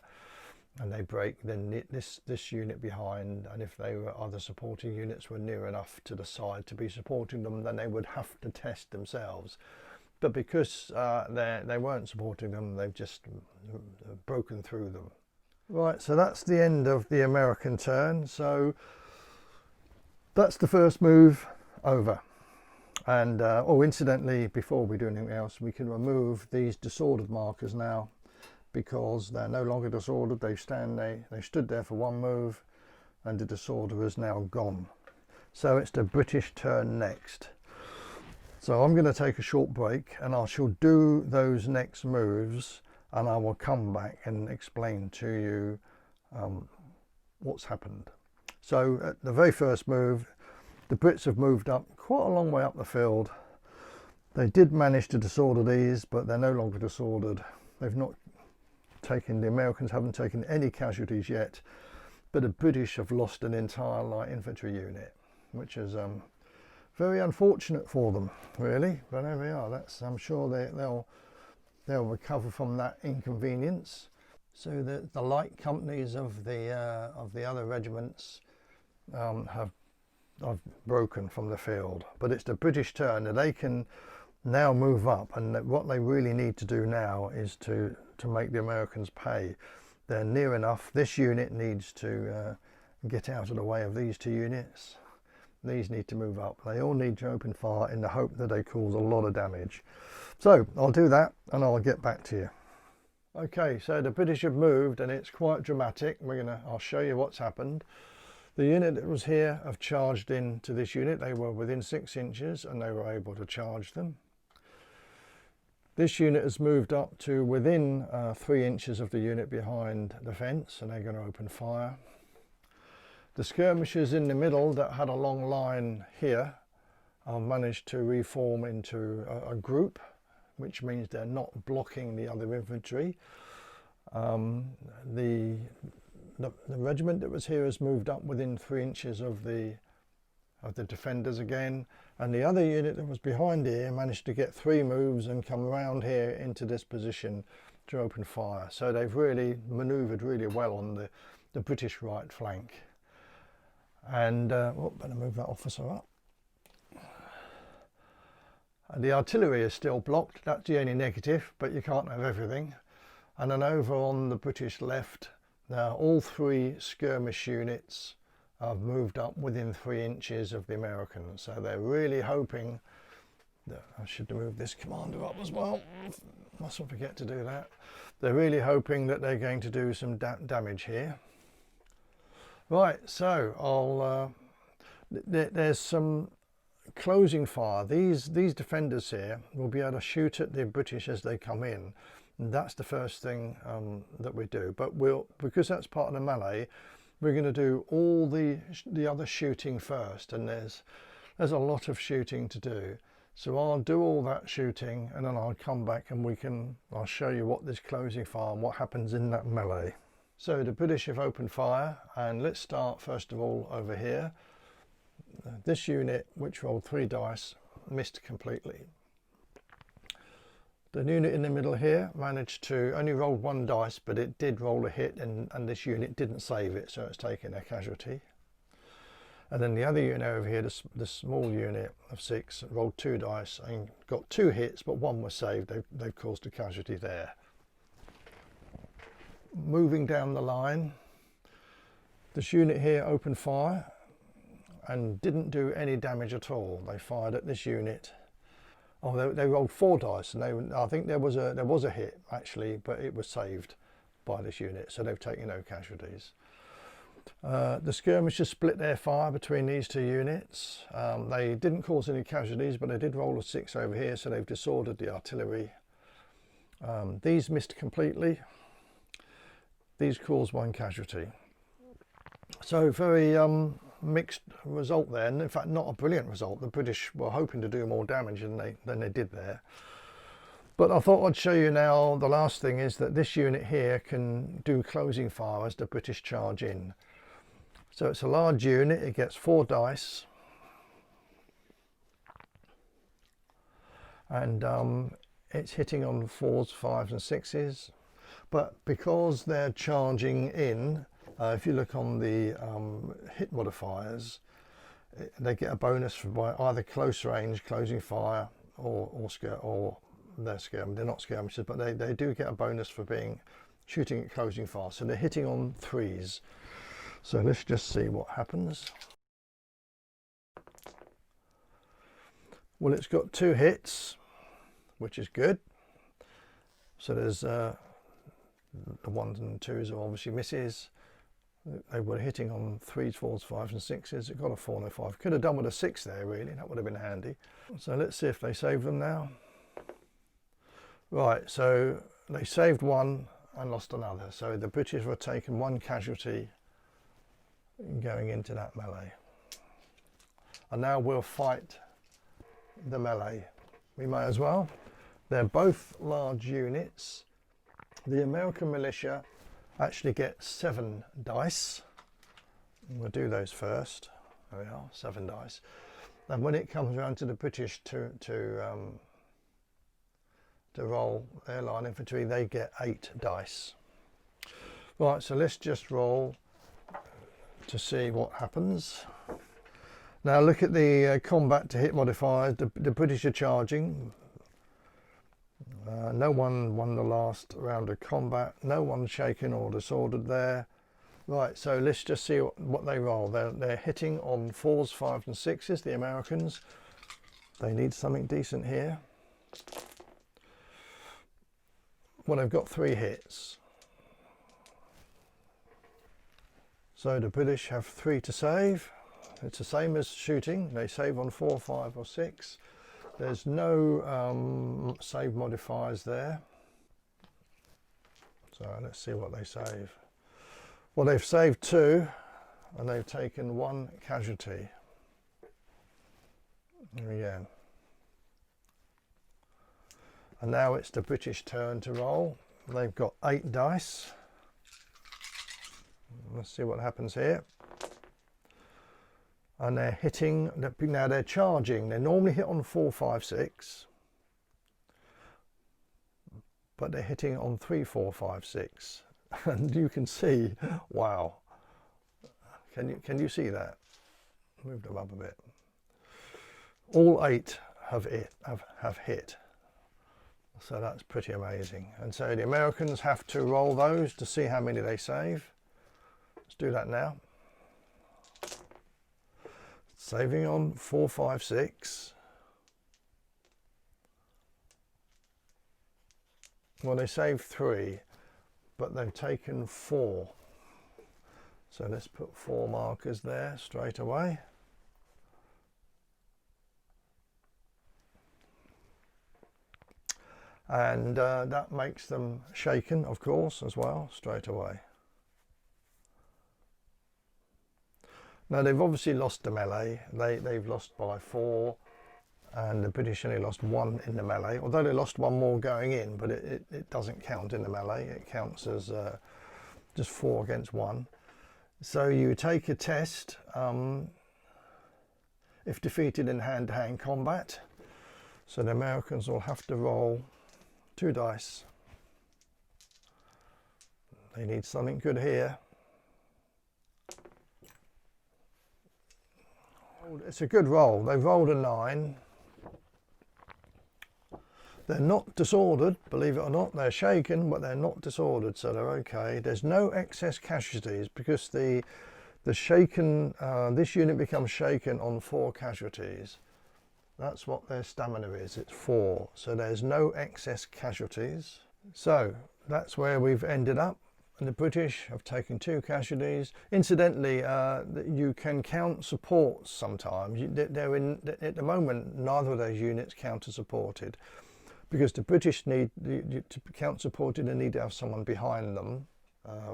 and they break, then this unit behind, and if they were other supporting units were near enough to the side to be supporting them, then they would have to test themselves. But because they weren't supporting them, they've just broken through them. Right, so that's the end of the American turn. So that's the first move over. And incidentally, before we do anything else, we can remove these disordered markers now, because they're no longer disordered. They stood there for 1 move, and the disorder is now gone. So it's the British turn next. So I'm going to take a short break, and I shall do those next moves, and I will come back and explain to you what's happened. So at the very first move, the Brits have moved up quite a long way up the field. They did manage to disorder these, but they're no longer disordered. They've not taken, the Americans haven't taken any casualties yet, but the British have lost an entire light infantry unit, which is very unfortunate for them, really. But there we are. I'm sure they'll recover from that inconvenience. So the light companies of the other regiments have broken from the field, but it's the British turn. That they can now move up, and what they really need to do now is to make the Americans pay. They're near enough. This unit needs to get out of the way of these 2 units. These need to move up. They all need to open fire in the hope that they cause a lot of damage. So I'll do that and I'll get back to you. Okay, so the British have moved, and it's quite dramatic. I'll show you what's happened. The unit that was here have charged into this unit. They were within 6 inches and they were able to charge them. This unit has moved up to within 3 inches of the unit behind the fence, and they're going to open fire. The skirmishers in the middle that had a long line here have managed to reform into a group, which means they're not blocking the other infantry. The regiment that was here has moved up within 3 inches of the defenders again, and the other unit that was behind here managed to get 3 moves and come around here into this position to open fire. So they've really manoeuvred really well on the British right flank. And better move that officer up. And the artillery is still blocked. That's the only negative, but you can't have everything. And then over on the British left, now all 3 skirmish units have moved up within 3 inches of the Americans. So they're really hoping that, I should move this commander up as well. Mustn't forget to do that. They're really hoping that they're going to do some damage here. Right, so there's some closing fire. These defenders here will be able to shoot at the British as they come in. And that's the first thing that we do. But because that's part of the melee, we're going to do all the other shooting first, and there's a lot of shooting to do. So I'll do all that shooting, and then I'll come back and I'll show you what this closing fire and what happens in that melee. So the British have opened fire, and let's start first of all over here. This unit, which rolled 3 dice, missed completely. The unit in the middle here managed to only roll 1 dice, but it did roll a hit, and this unit didn't save it, so it's taken a casualty. And then the other unit over here, the small unit of 6, rolled 2 dice and got 2 hits, but 1 was saved. They've caused a casualty there. Moving down the line, this unit here opened fire and didn't do any damage at all. They fired at this unit. Oh, they rolled 4 dice, and I think there was a hit actually, but it was saved. by this unit, so they've taken no casualties. The skirmishers split their fire between these two units. They didn't cause any casualties, but they did roll a 6 over here, so they've disordered the artillery. These missed completely. These caused 1 casualty. So very mixed result there, and in fact not a brilliant result. The British were hoping to do more damage than they did there. But I thought I'd show you now, the last thing is that this unit here can do closing fire as the British charge in. So it's a large unit, it gets 4 dice. And it's hitting on 4s, 5s and 6s. But because they're charging in, if you look on the hit modifiers, they get a bonus for either close range, closing fire, or they're skirmishers. They're not skirmishers, but they do get a bonus for shooting at closing fire. So they're hitting on 3s. So let's just see what happens. Well, it's got 2 hits, which is good. So there's the 1s and 2s are obviously misses. They were hitting on 3s, 4s, 5s and 6s. It got a 4 and a 5. Could have done with a 6 there, really. That would have been handy. So let's see if they save them now. Right, so they saved 1 and lost another. So the British were taking 1 casualty going into that melee. And now we'll fight the melee. We may as well. They're both large units. The American militia actually get 7 dice. We'll do those first. There we are, 7 dice. And when it comes around to the British to roll their line infantry, they get 8 dice. Right, so let's just roll to see what happens. Now look at the combat to hit modifiers. The British are charging. No one won the last round of combat. No one shaken or disordered there. Right, so let's just see what they roll. They're hitting on 4s, 5s and 6s, the Americans. They need something decent here. Well, they've got 3 hits. So the British have 3 to save. It's the same as shooting. They save on 4, 5 or 6. There's no save modifiers there. So let's see what they save. Well, they've saved 2 and they've taken 1 casualty. Again. And now it's the British turn to roll. They've got 8 dice. Let's see what happens here. And they're hitting, now they're charging. They normally hit on 4, 5, 6. But they're hitting on 3, 4, 5, 6. And you can see, wow. Can you see that? Move them up a bit. All 8 have hit. So that's pretty amazing. And so the Americans have to roll those to see how many they save. Let's do that now. Saving on 4, 5, 6. Well, they saved 3, but they've taken 4. So let's put 4 markers there straight away. And that makes them shaken, of course, as well, straight away. Now they've obviously lost the melee. They've lost by 4, and the British only lost 1 in the melee, although they lost 1 more going in, but it doesn't count in the melee. It counts as just 4 against 1. So you take a test if defeated in hand-to-hand combat. So the Americans will have to roll 2 dice. They need something good here. It's a good roll. They've rolled a 9. They're not disordered, believe it or not. They're shaken, but they're not disordered, so they're okay. There's no excess casualties because the shaken, this unit becomes shaken on 4 casualties. That's what their stamina is. It's 4. So there's no excess casualties. So that's where we've ended up. and the British have taken 2 casualties. Incidentally, you can count supports sometimes. They're in, at the moment, neither of those units counter-supported, because the British need to count supported and need to have someone behind them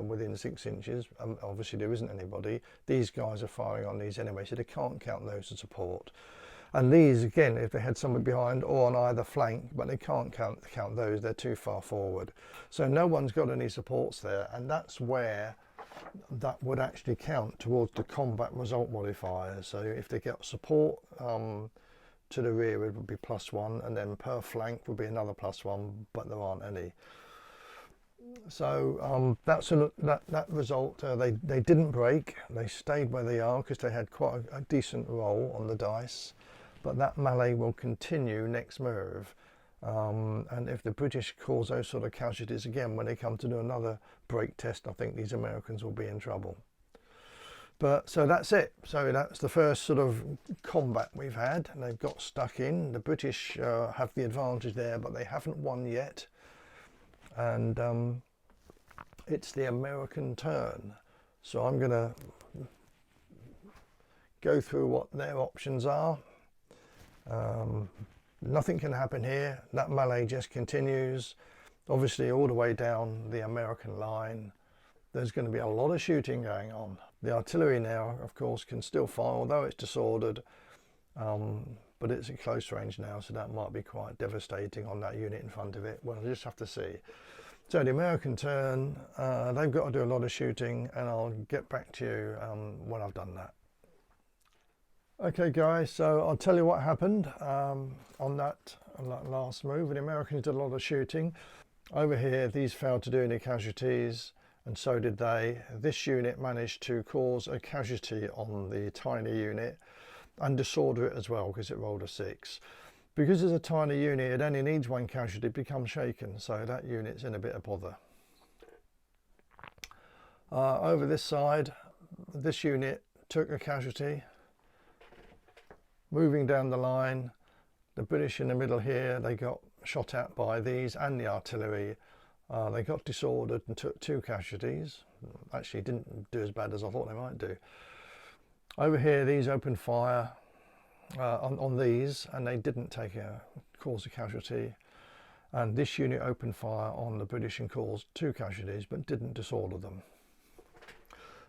within 6 inches. Obviously there isn't anybody. These guys are firing on these anyway, so they can't count those as support. And these, again, if they had someone behind or on either flank, but they can't count those, they're too far forward. So no one's got any supports there, and that's where that would actually count towards the combat result modifier. So if they get support to the rear, it would be +1, and then per flank would be another +1, but there aren't any. So that's that result. They didn't break. They stayed where they are because they had quite a decent roll on the dice. But that melee will continue next move. And if the British cause those sort of casualties again when they come to do another break test, I think these Americans will be in trouble. But so that's it. So that's the first sort of combat we've had. And they've got stuck in. The British have the advantage there, but they haven't won yet. And it's the American turn. So I'm going to go through what their options are. Nothing can happen here. That melee just continues, obviously all the way down the American line. There's going to be a lot of shooting going on. The artillery now, of course, can still fire, although it's disordered, but it's at close range now, so that might be quite devastating on that unit in front of it. We'll just have to see. So the American turn, they've got to do a lot of shooting, and I'll get back to you when I've done that. Okay guys, so I'll tell you what happened on that last move. The Americans did a lot of shooting. Over here, these failed to do any casualties, and so did they. This unit managed to cause a casualty on the tiny unit and disorder it as well because it rolled a 6. Because it's a tiny unit, it only needs 1 casualty to become shaken, so that unit's in a bit of bother. Over this side, this unit took a casualty. Moving down the line, the British in the middle here, they got shot at by these and the artillery. They got disordered and took 2 casualties. Actually didn't do as bad as I thought they might do. Over here, these opened fire on these, and they didn't cause a casualty. And this unit opened fire on the British and caused 2 casualties, but didn't disorder them.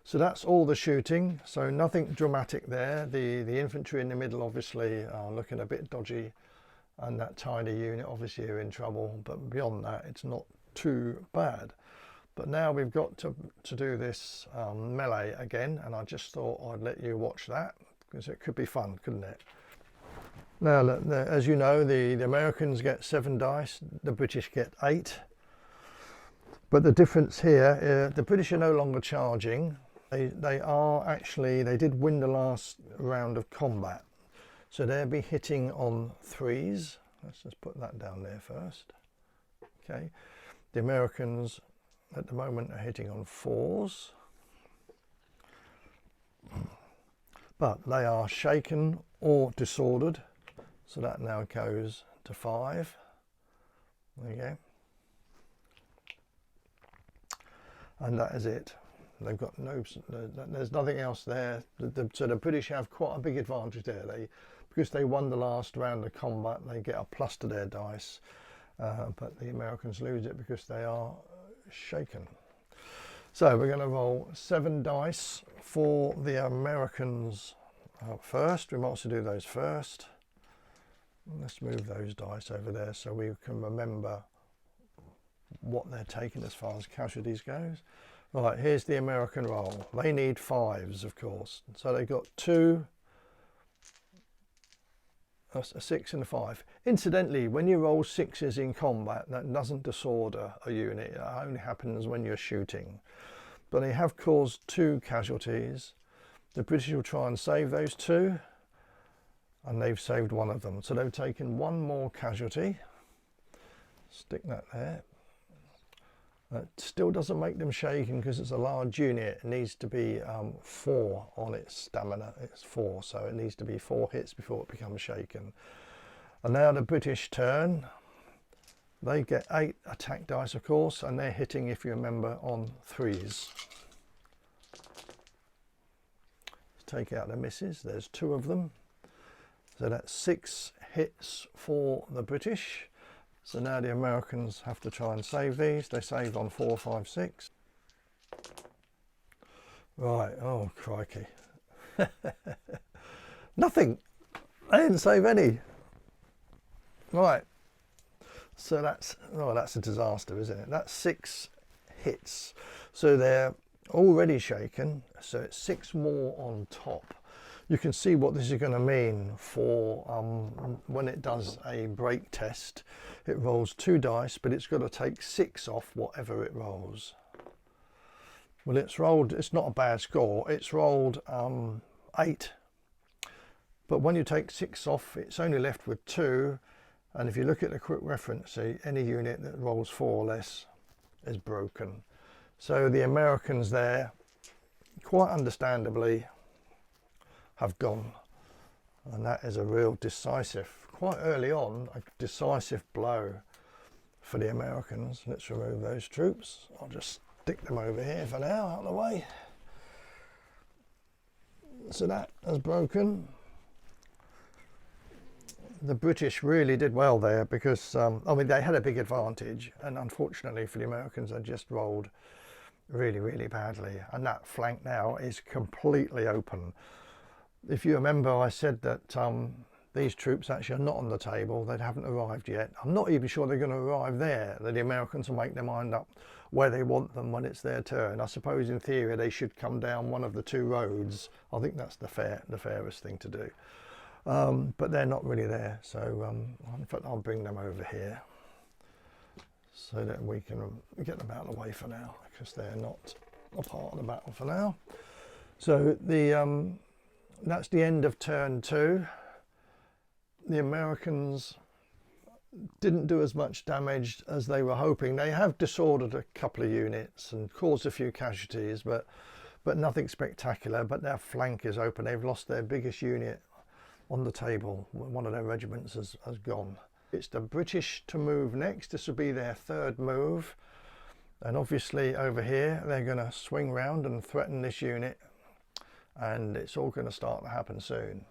So that's all the shooting, so nothing dramatic there. The infantry in the middle obviously are looking a bit dodgy, and that tiny unit obviously are in trouble, but beyond that it's not too bad. But now we've got to do this melee again, and I just thought I'd let you watch that because it could be fun, couldn't it? Now, as you know, the Americans get 7 dice, the British get 8. But the difference here, the British are no longer charging. They did win the last round of combat. So they'll be hitting on 3s. Let's just put that down there first. Okay. The Americans at the moment are hitting on 4s. But they are shaken or disordered. So that now goes to 5. There you go. And that is it. They've got there's nothing else there. So the British have quite a big advantage there. Because they won the last round of combat, they get a plus to their dice. But the Americans lose it because they are shaken. So we're going to roll 7 dice for the Americans first. We might also do those first. Let's move those dice over there so we can remember what they're taking as far as casualties goes. Right, here's the American roll. They need 5s, of course. So they've got 2, a 6 and a 5. Incidentally, when you roll 6s in combat, that doesn't disorder a unit. It only happens when you're shooting. But they have caused 2 casualties. The British will try and save those 2, and they've saved 1 of them. So they've taken 1 more casualty. Stick that there. That still doesn't make them shaken because it's a large unit. It needs to be 4 on its stamina. It's 4, so it needs to be 4 hits before it becomes shaken. And now the British turn. They get 8 attack dice, of course, and they're hitting, if you remember, on 3s. Take out the misses. There's 2 of them. So that's 6 hits for the British. So now the Americans have to try and save these. They saved on 4, 5, 6. Right, oh crikey. Nothing. They didn't save any. Right. So that's a disaster, isn't it? That's 6 hits. So they're already shaken. So it's 6 more on top. You can see what this is going to mean for when it does a break test. It rolls 2 dice, but it's got to take 6 off whatever it rolls. Well, it's not a bad score. It's rolled 8. But when you take 6 off, it's only left with 2. And if you look at the quick reference, see, any unit that rolls 4 or less is broken. So the Americans there, quite understandably, have gone. And that is a real decisive, quite early on, a decisive blow for the Americans. Let's remove those troops. I'll just stick them over here for now, out of the way. So that has broken. The British really did well there because, I mean, they had a big advantage, and unfortunately for the Americans, they just rolled really, really badly. And that flank now is completely open. If you remember, I said that these troops actually are not on the table. They haven't arrived yet. I'm not even sure they're going to arrive there, that the Americans will make their mind up where they want them when it's their turn. I suppose in theory they should come down one of the 2 roads. I think that's the fairest thing to do. But they're not really there, so in fact I'll bring them over here so that we can get them out of the way for now, because they're not a part of the battle for now. So that's the end of turn 2. The Americans didn't do as much damage as they were hoping. They have disordered a couple of units and caused a few casualties, but nothing spectacular. But their flank is open. They've lost their biggest unit on the table. One of their regiments has gone. It's the British to move next. This will be their 3rd move, and obviously over here they're going to swing round and threaten this unit, and it's all going to start to happen soon.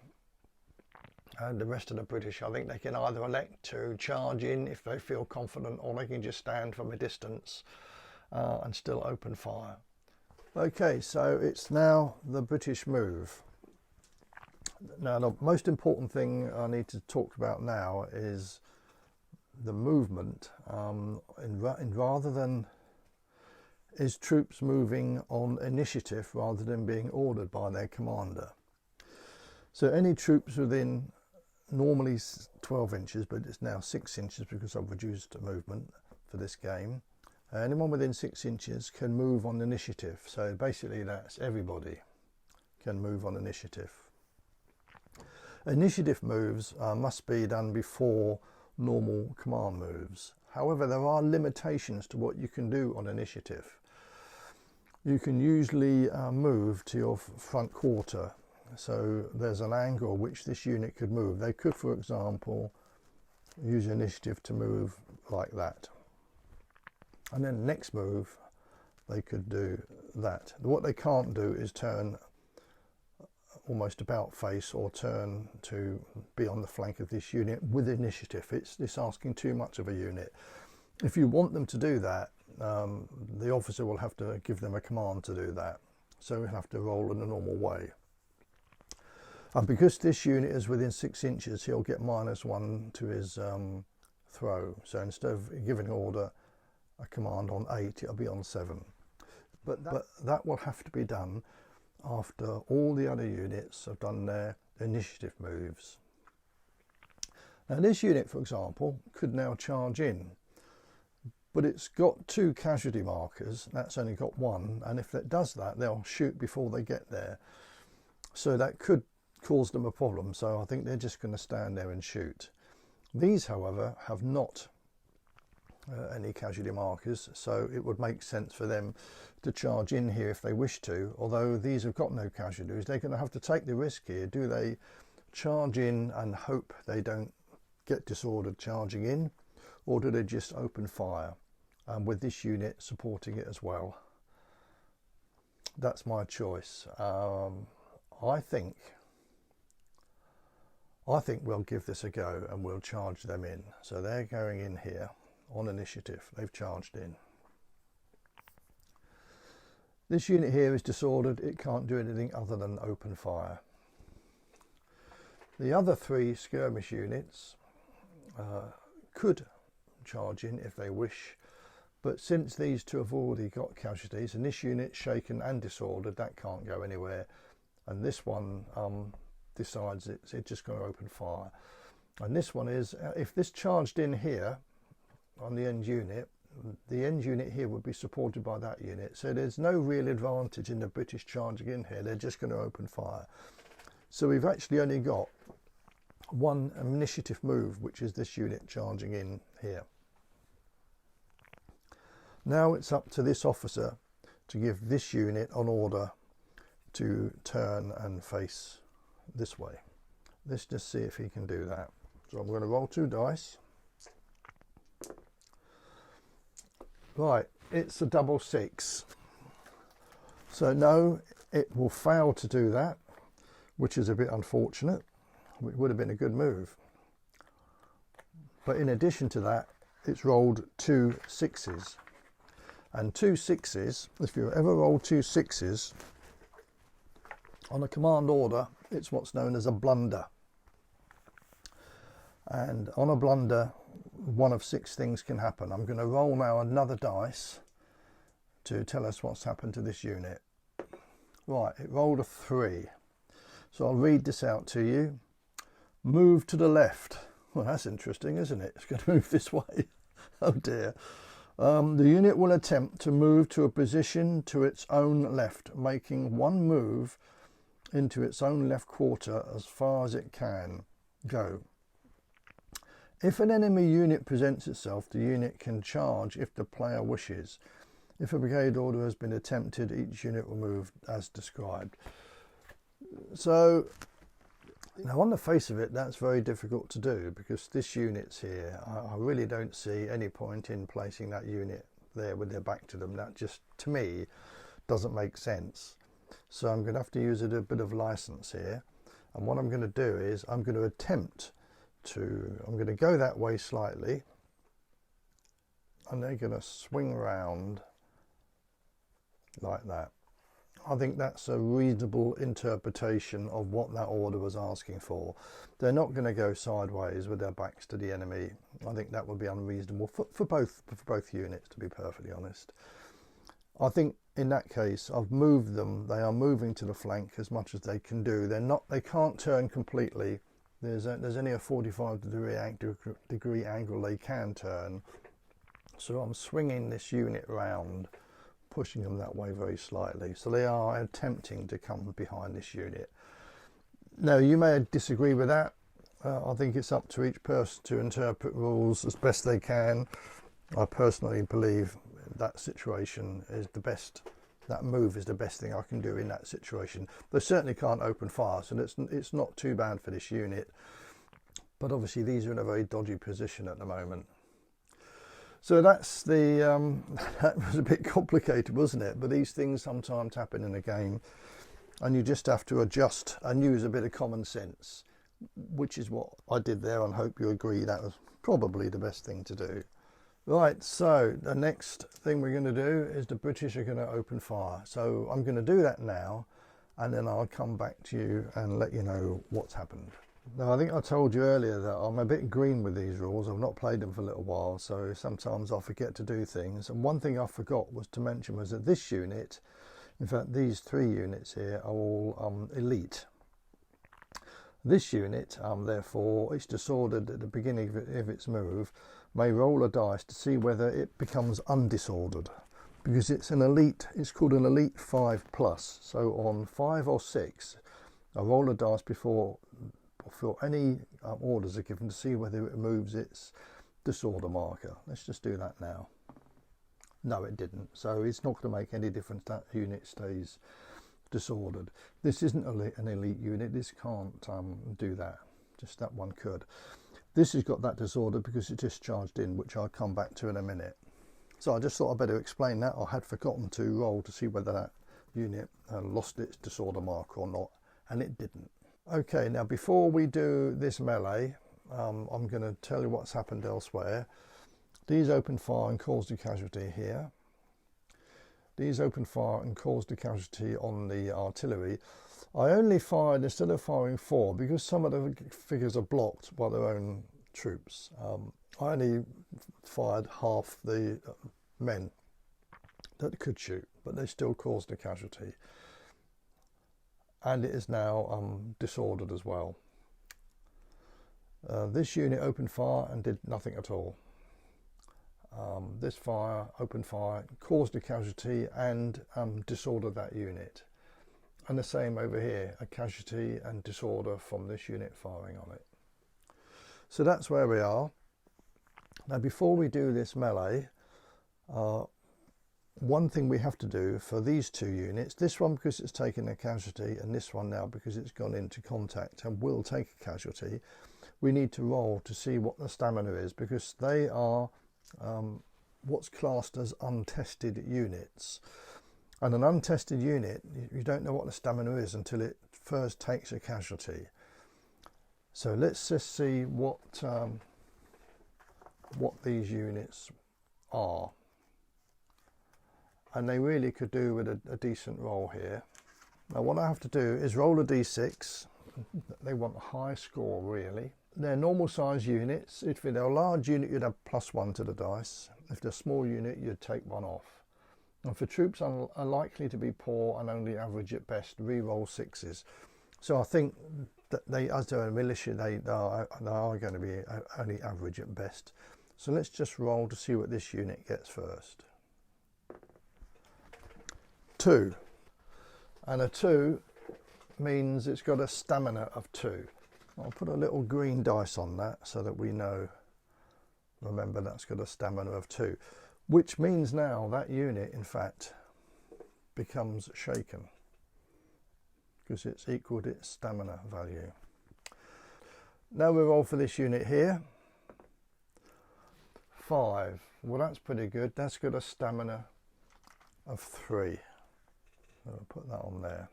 And the rest of the British, I think they can either elect to charge in if they feel confident, or they can just stand from a distance and still open fire. Okay, so it's now the British move. Now, the most important thing I need to talk about now is the movement, rather than is troops moving on initiative rather than being ordered by their commander. So any troops within normally 12 inches, but it's now 6 inches because I've reduced the movement for this game. Anyone within 6 inches can move on initiative. So basically that's everybody can move on initiative. Initiative moves must be done before normal command moves. However, there are limitations to what you can do on initiative. You can usually move to your front quarter. So there's an angle which this unit could move. They could, for example, use initiative to move like that. And then next move, they could do that. What they can't do is turn almost about face or turn to be on the flank of this unit with initiative. It's asking too much of a unit. If you want them to do that, the officer will have to give them a command to do that. So we'll have to roll in the normal way. And because this unit is within 6 inches, he'll get -1 to his throw. So instead of giving order a command on 8, it'll be on 7. But that will have to be done after all the other units have done their initiative moves. Now this unit, for example, could now charge in, but it's got 2 casualty markers. That's only got 1, and if it does that, they'll shoot before they get there. So that could cause them a problem, so I think they're just going to stand there and shoot. These, however, have not any casualty markers, so it would make sense for them to charge in here if they wish to. Although these have got no casualties, they're going to have to take the risk here. Do they charge in and hope they don't get disordered charging in, or do they just open fire, with this unit supporting it as well? That's my choice. I think we'll give this a go and we'll charge them in. So they're going in here on initiative. They've charged in. This unit here is disordered. It can't do anything other than open fire. The other 3 skirmish units could charge in if they wish, but since these 2 have already got casualties, and this unit shaken and disordered, that can't go anywhere, and this one decides it's just going to open fire. And this one is, if this charged in here on the end unit, the end unit here would be supported by that unit, so there's no real advantage in the British charging in here. They're just going to open fire. So we've actually only got one initiative move, which is this unit charging in here. Now it's up to this officer to give this unit an order to turn and face this way. Let's just see if he can do that. So I'm going to roll 2 dice. Right, it's a double 6. So no, it will fail to do that, which is a bit unfortunate. It would have been a good move. But in addition to that, it's rolled 2 6s. And 2 6s, if you ever roll 2 6s, on a command order, it's what's known as a blunder. And on a blunder, one of 6 things can happen. I'm going to roll now another dice to tell us what's happened to this unit. Right, it rolled a 3. So I'll read this out to you. Move to the left. Well, that's interesting, isn't it? It's going to move this way. Oh dear. The unit will attempt to move to a position to its own left, making 1 move into its own left quarter as far as it can go. If an enemy unit presents itself, the unit can charge if the player wishes. If a brigade order has been attempted, each unit will move as described. So, now on the face of it, that's very difficult to do, because this unit's here. I really don't see any point in placing that unit there with their back to them. That just, to me, doesn't make sense. So I'm going to have to use a bit of license here. And what I'm going to do is I'm going to attempt to, I'm going to go that way slightly, and they're going to swing round like that. I think that's a reasonable interpretation of what that order was asking for. They're not going to go sideways with their backs to the enemy. I think that would be unreasonable for both units, to be perfectly honest. I think in that case I've moved them. They are moving to the flank as much as they can do. They can't turn completely. There's only a 45-degree angle they can turn. So I'm swinging this unit round, pushing them that way very slightly. So they are attempting to come behind this unit. Now, you may disagree with that. I think it's up to each person to interpret rules as best they can. I personally believe that situation is the best. That move is the best thing I can do in that situation. They certainly can't open fire, so it's not too bad for this unit. But obviously these are in a very dodgy position at the moment. So that's the, that was a bit complicated, wasn't it? But these things sometimes happen in a game, and you just have to adjust and use a bit of common sense, which is what I did there, and hope you agree that was probably the best thing to do. Right, so the next thing we're going to do is the British are going to open fire. So I'm going to do that now, and then I'll come back to you and let you know what's happened. Now, I think I told you earlier that I'm a bit green with these rules. I've not played them for a little while, so sometimes I forget to do things. And one thing I forgot was to mention was that this unit, in fact these 3 units here, are all elite. This unit, therefore, it's disordered at the beginning of its move, may roll a dice to see whether it becomes undisordered, because it's an elite. It's called an elite 5+. So on 5 or 6, I roll a dice before any orders are given to see whether it moves its disorder marker. Let's just do that now. No, it didn't. So it's not going to make any difference. That unit stays disordered. This isn't an elite unit. This can't do that. Just that one could. This has got that disorder because it discharged in, which I'll come back to in a minute. So I just thought I'd better explain that. I had forgotten to roll to see whether that unit lost its disorder mark or not, and it didn't. Okay, now before we do this melee, I'm going to tell you what's happened elsewhere. These opened fire and caused a casualty here. These opened fire and caused a casualty on the artillery. I only fired, instead of firing 4, because some of the figures are blocked by their own troops, I only fired half the men that could shoot, but they still caused a casualty. And it is now disordered as well. This unit opened fire and did nothing at all. This fire, opened fire, caused a casualty and disordered that unit. And the same over here, a casualty and disorder from this unit firing on it. So that's where we are. Now before we do this melee, one thing we have to do for these 2 units, this one because it's taken a casualty and this one now because it's gone into contact and will take a casualty, we need to roll to see what the stamina is, because they are what's classed as untested units. And an untested unit, you don't know what the stamina is until it first takes a casualty. So let's just see what these units are. And they really could do with a decent roll here. Now what I have to do is roll a d6. They want a high score really. They're normal size units. If they're a large unit, you'd have +1 to the dice. If they're a small unit, you'd take 1 off. And for troops unlikely to be poor and only average at best, re-roll 6s. So I think that they, as they're a militia, they are going to be only average at best. So let's just roll to see what this unit gets first. 2. And a 2 means it's got a stamina of 2. I'll put a little green dice on that so that we know, remember that's got a stamina of 2, which means now that unit in fact becomes shaken because it's equaled its stamina value. Now we roll for this unit here. 5. Well, that's pretty good. That's got a stamina of 3. I'll put that on there.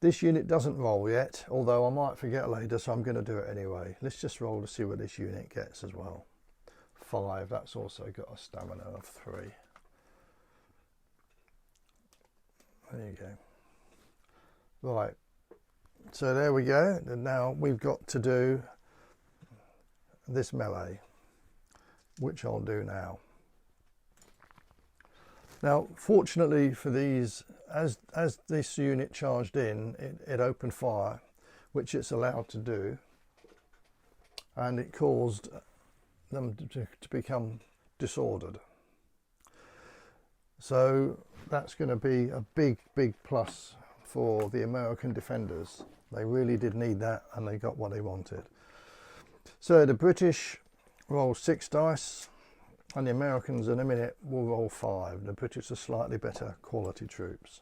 This unit doesn't roll yet, although I might forget later, so I'm going to do it anyway. Let's just roll to see what this unit gets as well. 5, that's also got a stamina of 3. There you go. Right, so there we go. And now we've got to do this melee, which I'll do now. Now, fortunately for these, as this unit charged in, it opened fire, which it's allowed to do, and it caused them to become disordered. So that's going to be a big plus for the American defenders. They really did need that, and they got what they wanted. So the British roll 6 dice, and the Americans in a minute will roll 5. The British are slightly better quality troops.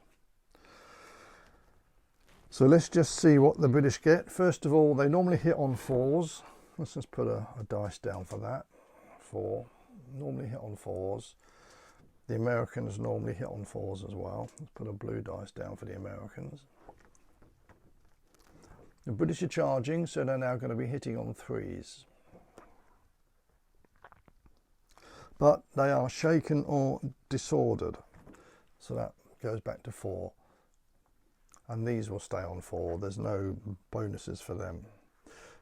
So let's just see what the British get. First of all, they normally hit on 4s. Let's just put a dice down for that. 4. Normally hit on 4s. The Americans normally hit on 4s as well. Let's put a blue dice down for the Americans. The British are charging, so they're now going to be hitting on 3s. But they are shaken or disordered, so that goes back to 4. And these will stay on 4. There's no bonuses for them.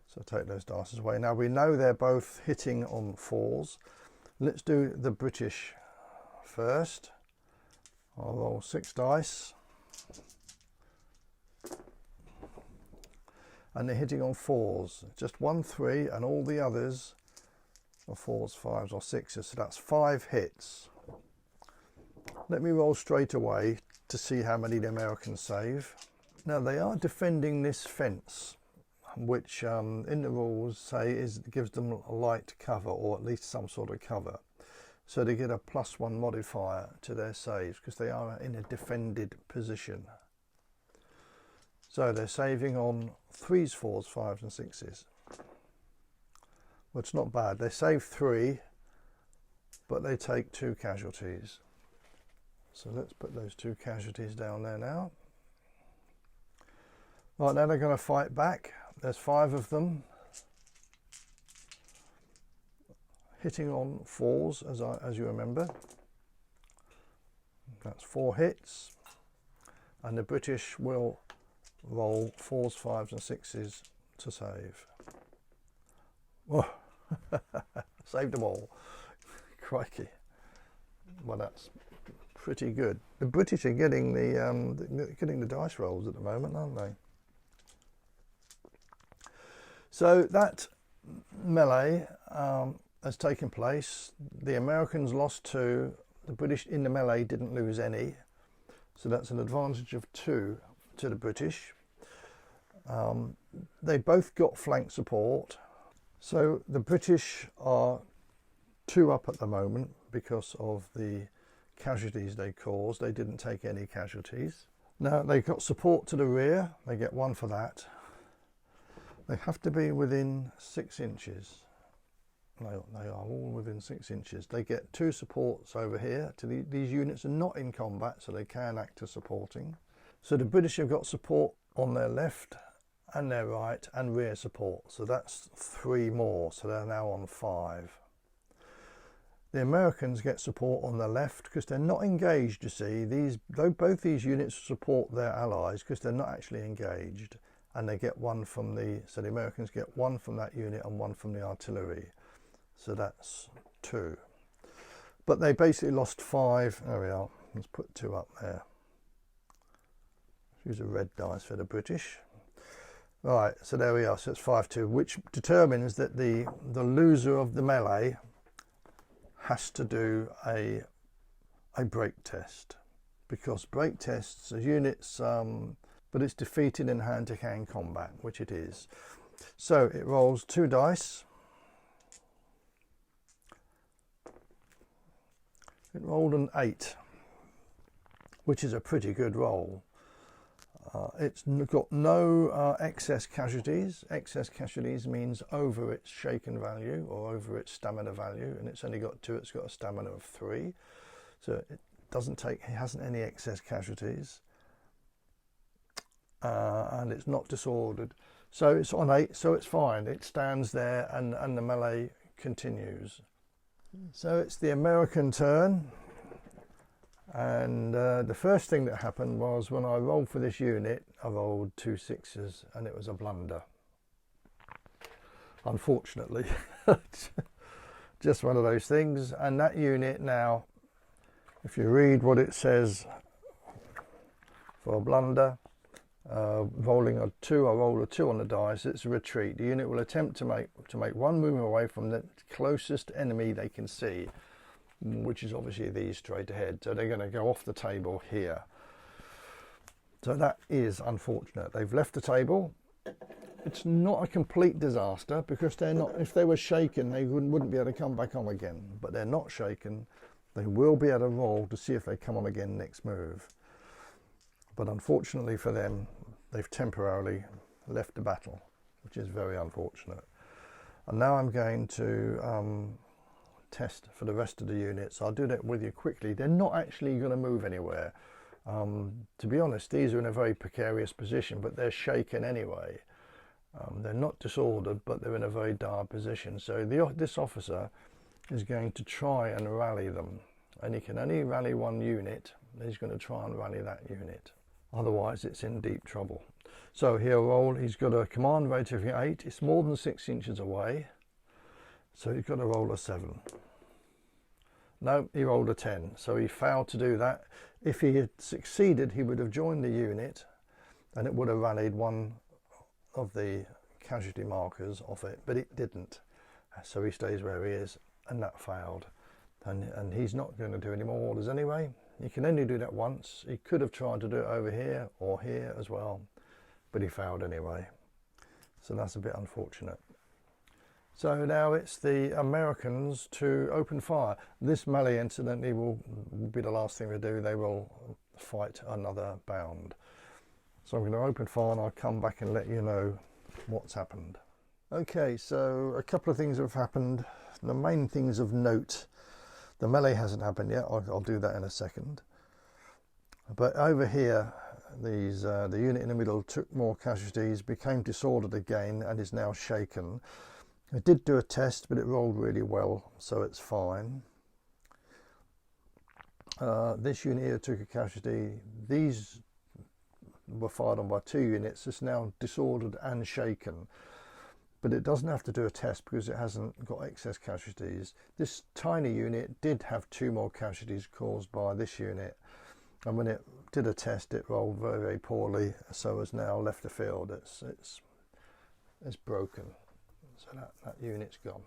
So take those dice away. Now we know they're both hitting on 4s. Let's do the British first. I'll roll 6 dice. And they're hitting on 4s. Just 1, 3, and all the others are 4s, 5s, or 6s. So that's 5 hits. Let me roll straight away to see how many the Americans save. Now they are defending this fence, which in the rules say gives them a light cover, or at least some sort of cover. So they get a +1 modifier to their saves because they are in a defended position. So they're saving on threes, fours, fives and sixes. Well, it's not bad. They save 3, but they take 2 casualties. So let's put those 2 casualties down there now. Right, now they're going to fight back. There's 5 of them, hitting on 4s, as you remember. That's 4 hits, and the British will roll 4s, 5s and 6s to save. Whoa. Saved them all. Crikey. Well, that's pretty good. The British are getting the dice rolls at the moment, aren't they? So that melee has taken place. The Americans lost 2. The British in the melee didn't lose any. So that's an advantage of 2 to the British. They both got flank support. So the British are 2 up at the moment because of the casualties they caused. They didn't take any casualties. Now they got support to the rear. They get 1 for that. They have to be within 6 inches. They are all within 6 inches. They get 2 supports over here. These units are not in combat, so they can act as supporting. So the British have got support on their left and their right and rear support. So that's 3 more. So they're now on 5. The Americans get support on the left because they're not engaged, you see. Both these units support their allies because they're not actually engaged. And they get 1 from so the Americans get 1 from that unit and 1 from the artillery. So that's 2. But they basically lost 5. There we are. Let's put 2 up there. Use a red dice for the British. Right, so there we are. So it's 5-2, which determines that the loser of the melee has to do a break test. Because break tests are units, but it's defeated in hand-to-hand combat, which it is. So it rolls 2 dice. It rolled an 8, which is a pretty good roll. It's got no excess casualties. Excess casualties means over its shaken value or over its stamina value, and it's only got 2. It's got a stamina of 3, so it hasn't any excess casualties, and it's not disordered. So it's on 8, so it's fine. It stands there, and the melee continues. So it's the American turn, and the first thing that happened was when I rolled for this unit, I rolled 2 6s and it was a blunder. Unfortunately, just one of those things. And that unit now, if you read what it says for a blunder, rolling a 2, I roll a 2 on the dice, it's a retreat. The unit will attempt to make 1 movement away from the closest enemy they can see, which is obviously these straight ahead. So they're going to go off the table here. So that is unfortunate. They've left the table. It's not a complete disaster because they're not. If they were shaken, they wouldn't be able to come back on again. But they're not shaken. They will be able to roll to see if they come on again next move. But unfortunately for them, they've temporarily left the battle, which is very unfortunate. And now I'm going to test for the rest of the units. I'll do that with you quickly. They're not actually going to move anywhere. To be honest, these are in a very precarious position, but they're shaken anyway. They're not disordered, but they're in a very dire position. So this officer is going to try and rally them. And he can only rally 1 unit. He's going to try and rally that unit. Otherwise, it's in deep trouble. So he'll roll. He's got a command rate of 8. It's more than 6 inches away. So he's got to roll a 7. No, he rolled a 10. So he failed to do that. If he had succeeded, he would have joined the unit and it would have rallied 1 of the casualty markers off it, but it didn't. So he stays where he is, and that failed. And he's not going to do any more orders anyway. He can only do that once. He could have tried to do it over here or here as well, but he failed anyway. So that's a bit unfortunate. So now it's the Americans to open fire. This melee incidentally will be the last thing they do. They will fight another bound. So I'm going to open fire and I'll come back and let you know what's happened. Okay, so a couple of things have happened. The main things of note, the melee hasn't happened yet. I'll do that in a second. But over here, the unit in the middle took more casualties, became disordered again, and is now shaken. It did do a test, but it rolled really well, so it's fine. This unit here took a casualty. These were fired on by 2 units. It's now disordered and shaken, but it doesn't have to do a test because it hasn't got excess casualties. This tiny unit did have 2 more casualties caused by this unit, and when it did a test, it rolled very, very poorly, so has now left the field. It's broken, so that unit's gone.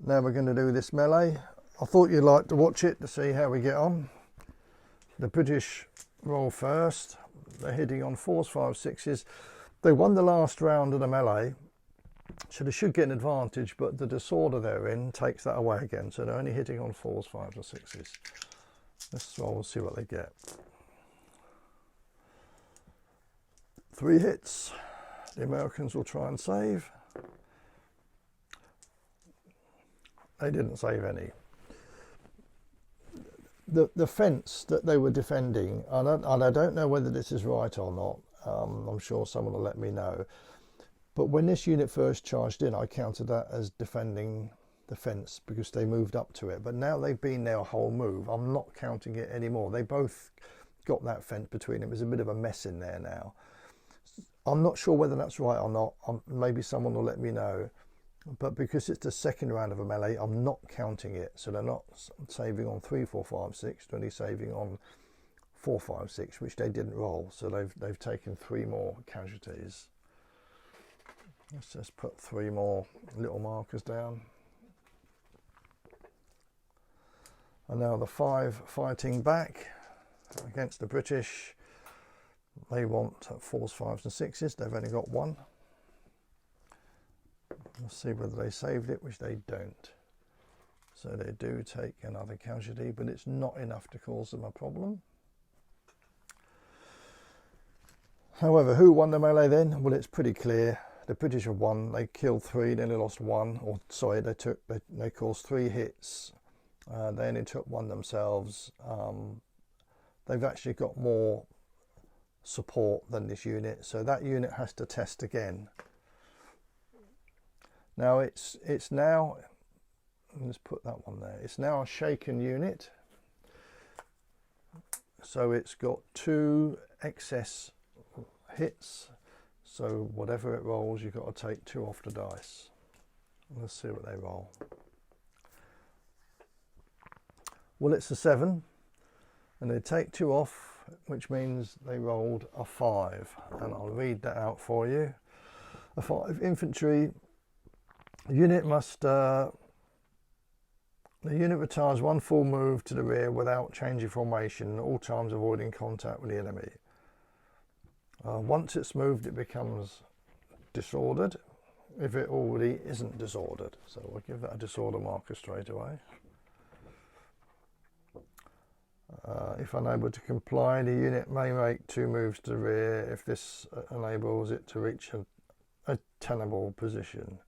Now we're going to do this melee. I thought you'd like to watch it to see how we get on. The British roll first. They're hitting on 4s, 5s, 6s. They won the last round of the melee, so they should get an advantage, but the disorder they're in takes that away again, so they're only hitting on 4s, 5s, or 6s. Let's roll and see what they get. 3 hits. The Americans will try and save. They didn't save any. The fence that they were defending, and I don't know whether this is right or not, I'm sure someone will let me know, but when this unit first charged in, I counted that as defending the fence because they moved up to it, but now they've been there a whole move, I'm not counting it anymore. They both got that fence between them. There's a bit of a mess in there now. I'm not sure whether that's right or not. Maybe someone will let me know. But because it's the second round of a melee, I'm not counting it. So they're not saving on 3, 4, 5, 6. They're only saving on 4, 5, 6, which they didn't roll. So they've taken 3 more casualties. Let's just put 3 more little markers down. And now the 5 fighting back against the British. They want 4s, 5s and 6s. They've only got 1. We'll see whether they saved it, which they don't. So they do take another casualty, but it's not enough to cause them a problem. However, who won the melee then? Well, it's pretty clear. The British have won. They killed 3, they only lost 1. Or sorry, they caused 3 hits. They only took 1 themselves. They've actually got more support than this unit, so that unit has to test again. Now it's now, let's put that one there, it's now a shaken unit, so it's got 2 excess hits, so whatever it rolls you've got to take 2 off the dice. Let's see what they roll. Well, it's a 7 and they take 2 off, which means they rolled a 5, and I'll read that out for you. A 5 infantry. The unit retires 1 full move to the rear without changing formation, at all times avoiding contact with the enemy. Once it's moved, it becomes disordered, if it already isn't disordered. So we'll give that a disorder marker straight away. If unable to comply, the unit may make 2 moves to the rear if this enables it to reach a tenable position.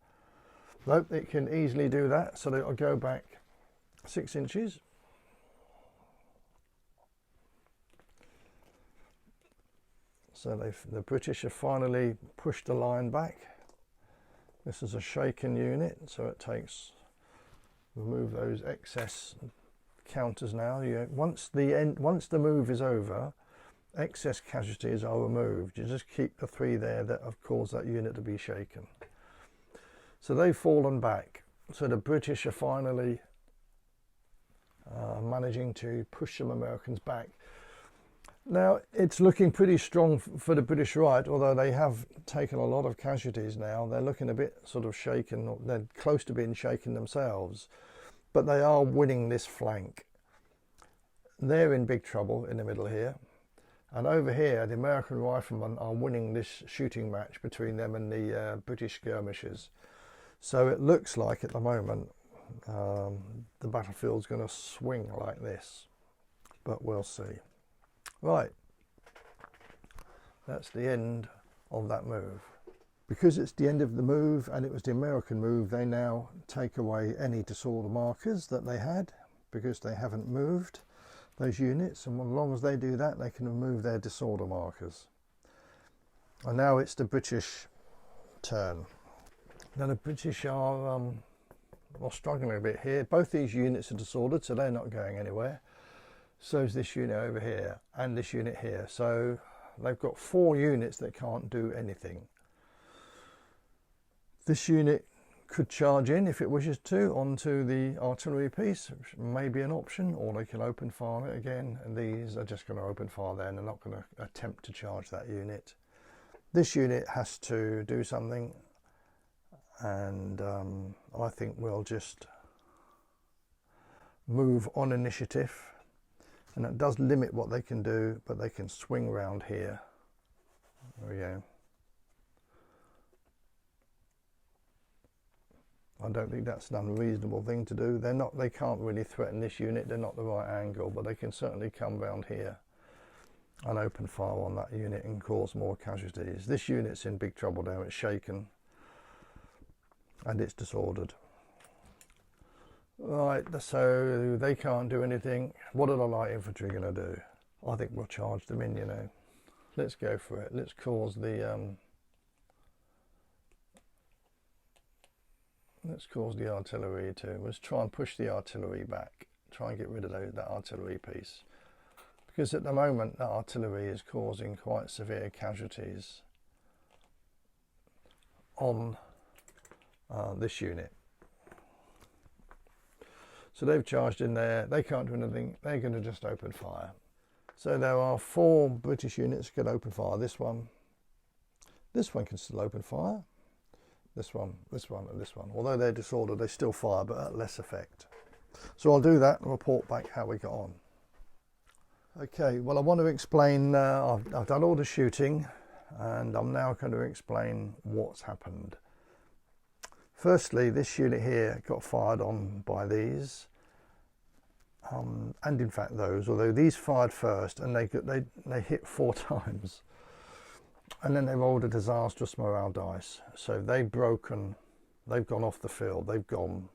Nope, it can easily do that, so it'll go back 6 inches. So the British have finally pushed the line back. This is a shaken unit, so it takes, remove those excess counters now. Once the move is over, excess casualties are removed. You just keep the 3 there that have caused that unit to be shaken. So they've fallen back. So the British are finally managing to push some Americans back. Now it's looking pretty strong for the British right, although they have taken a lot of casualties now. They're looking a bit sort of shaken, they're close to being shaken themselves, but they are winning this flank. They're in big trouble in the middle here. And over here, the American riflemen are winning this shooting match between them and the British skirmishers. So it looks like at the moment the battlefield's going to swing like this, but we'll see. Right, That's the end of that move. Because it's the end of the move and it was the American move, they now take away any disorder markers that they had because they haven't moved those units, and as long as they do that, they can remove their disorder markers. And now it's the British turn. Now the British are struggling a bit here. Both these units are disordered, so they're not going anywhere. So is this unit over here and this unit here. So they've got 4 units that can't do anything. This unit could charge in if it wishes to onto the artillery piece, which may be an option, or they can open fire it again, and these are just going to open fire there and they're not going to attempt to charge that unit. This unit has to do something, and I think we'll just move on initiative, and that does limit what they can do, but they can swing around here. There we go. I don't think that's an unreasonable thing to do. They can't really threaten this unit. They're not the right angle, but they can certainly come round here and open fire on that unit and cause more casualties. This unit's in big trouble now. It's shaken and it's disordered. Right, so they can't do anything. What are the light infantry going to do? I think we'll charge them in, you know. Let's go for it. Let's cause the artillery to. Let's try and push the artillery back. Try and get rid of that artillery piece. Because at the moment, that artillery is causing quite severe casualties on this unit. So they've charged in there. They can't do anything. They're going to just open fire. So there are 4 British units that can open fire. This one can still open fire. This one, and this one. Although they're disordered, they still fire, but at less effect. So I'll do that and report back how we got on. Okay, well, I want to explain, I've done all the shooting, and I'm now going to explain what's happened. Firstly, this unit here got fired on by these, and in fact those, although these fired first, and they hit 4 times. And then they rolled a disastrous morale dice. So they've gone off the field, they've gone.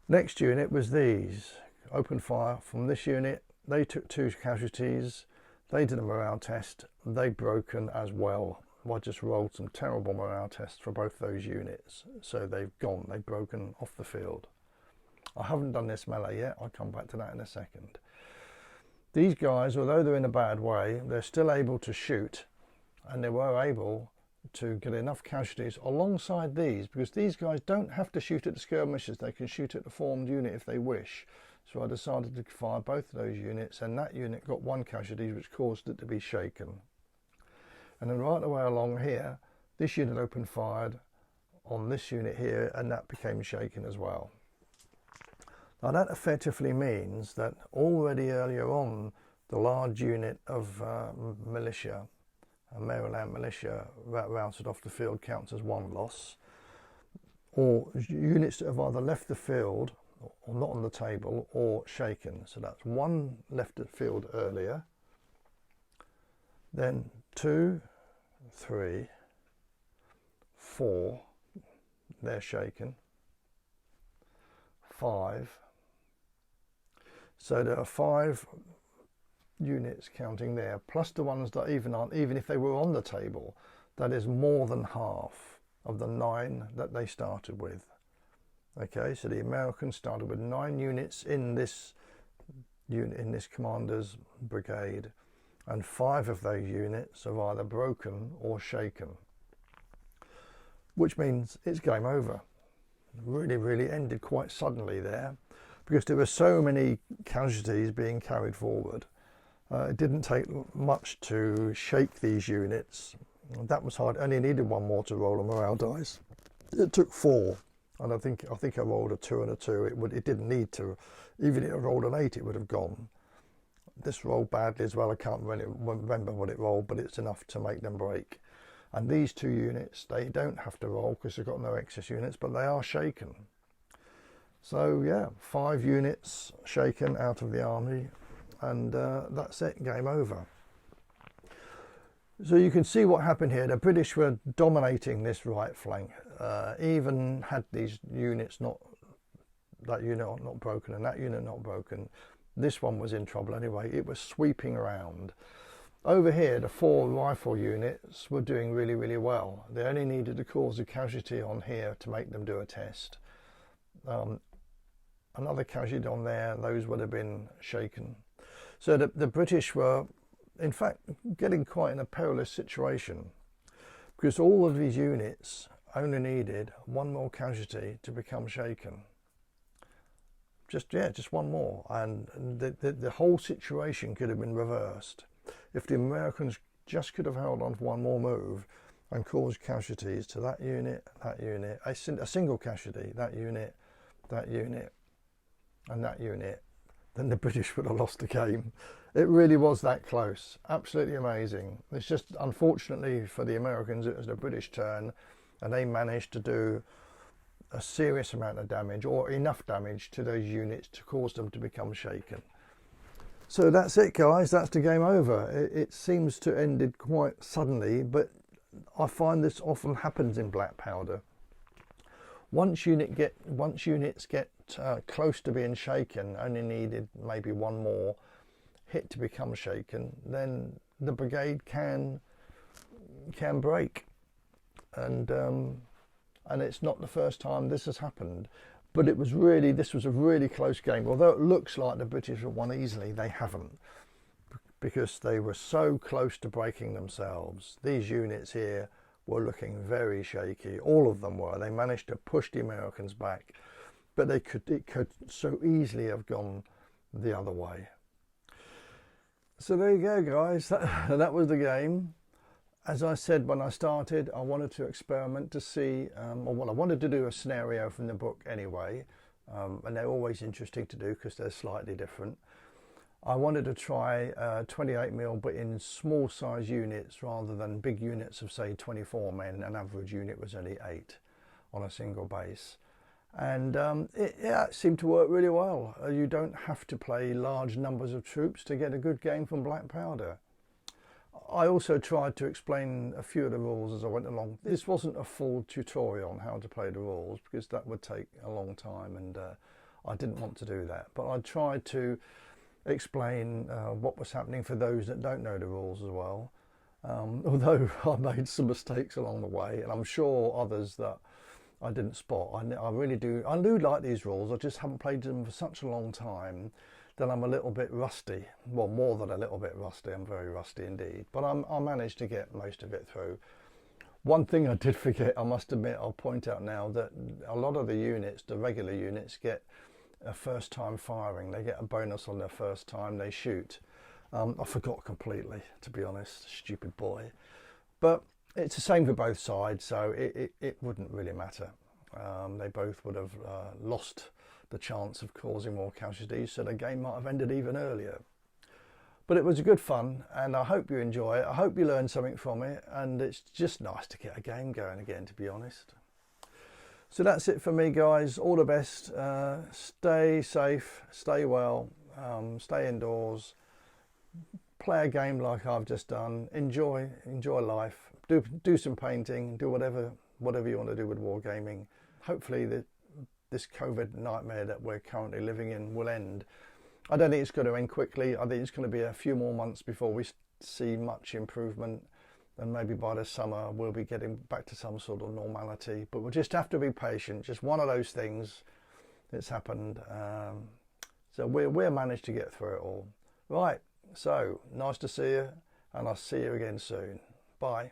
Next unit was these. Open fire from this unit. They took 2 casualties. They did a morale test. They've broken as well. I just rolled some terrible morale tests for both those units. So they've broken off the field. I haven't done this melee yet. I'll come back to that in a second. These guys, although they're in a bad way, they're still able to shoot, and they were able to get enough casualties alongside these, because these guys don't have to shoot at the skirmishers. They can shoot at the formed unit if they wish. So I decided to fire both of those units, and that unit got 1 casualty, which caused it to be shaken. And then right away along here, this unit opened fire on this unit here, and that became shaken as well. Now that effectively means that already earlier on, the large unit of militia, Maryland militia, routed off the field counts as 1 loss. Or units that have either left the field or not on the table or shaken. So that's 1 left the field earlier. Then 2, 3, 4, they're shaken. 5. So there are 5 units counting there, plus the ones that even if they were on the table, that is more than half of the 9 that they started with. Okay, so the Americans started with 9 units in this unit, in this commander's brigade, and 5 of those units are either broken or shaken, which means it's game over. Really ended quite suddenly there, because there were so many casualties being carried forward. It didn't take much to shake these units. That was hard. Only needed 1 more to roll a morale dice. It took 4, and I think I rolled a 2 and a 2. It didn't need to. Even if I rolled an 8, it would have gone. This rolled badly as well. I can't really remember what it rolled, but it's enough to make them break. And these 2 units, they don't have to roll because they've got no excess units, but they are shaken. So yeah, 5 units shaken out of the army, and that's it, game over. So you can see what happened here. The British were dominating this right flank, even had these units not, that unit not broken and that unit not broken. This one was in trouble anyway. It was sweeping around. Over here, the 4 rifle units were doing really, really well. They only needed to cause a casualty on here to make them do a test. Another casualty on there, those would have been shaken. So the British were, in fact, getting quite in a perilous situation, because all of these units only needed one more casualty to become shaken. Just one more, and the whole situation could have been reversed if the Americans just could have held on for one more move and caused casualties to that unit, a single casualty, that unit, and that unit. Then the British would have lost the game. It really was that close. Absolutely amazing. It's just, unfortunately for the Americans, it was the British turn, and they managed to do a serious amount of damage, or enough damage to those units to cause them to become shaken. So that's it, guys. That's the game over. It seems to ended quite suddenly, but I find this often happens in Black Powder. Once units get close to being shaken, only needed maybe one more hit to become shaken, then the brigade can break, and it's not the first time this has happened. But this was a really close game. Although it looks like the British have won easily, they haven't, because they were so close to breaking themselves. These units here were looking very shaky. All of them were. They managed to push the Americans back, but it could so easily have gone the other way. So there you go, guys. That was the game. As I said when I started, I wanted to experiment to see, I wanted to do a scenario from the book anyway, and they're always interesting to do because they're slightly different. I wanted to try 28mm, but in small size units rather than big units of, say, 24 men. An average unit was only 8 on a single base. And it seemed to work really well. You don't have to play large numbers of troops to get a good game from Black Powder. I also tried to explain a few of the rules as I went along. This wasn't a full tutorial on how to play the rules, because that would take a long time, and I didn't want to do that. But I tried to explain what was happening for those that don't know the rules as well. Although I made some mistakes along the way, and I'm sure others that I didn't spot. I really do. I do like these rules. I just haven't played them for such a long time that I'm a little bit rusty. Well, more than a little bit rusty. I'm very rusty indeed. But I managed to get most of it through. One thing I did forget, I must admit, I'll point out now, that a lot of the units, the regular units, get a first time firing. They get a bonus on their first time they shoot. I forgot completely, to be honest. Stupid boy. But it's the same for both sides, so it wouldn't really matter. They both would have lost the chance of causing more casualties, so the game might have ended even earlier. But it was good fun, and I hope you enjoy it. I hope you learned something from it, and it's just nice to get a game going again, to be honest. So that's it for me, guys. All the best. Stay safe, stay well, stay indoors, play a game like I've just done. Enjoy life. Do some painting. Do whatever you want to do with wargaming. Hopefully this COVID nightmare that we're currently living in will end. I don't think it's going to end quickly. I think it's going to be a few more months before we see much improvement, and maybe by the summer we'll be getting back to some sort of normality. But we'll just have to be patient. Just one of those things that's happened. So we'll manage to get through it all. Right, so nice to see you, and I'll see you again soon. Bye.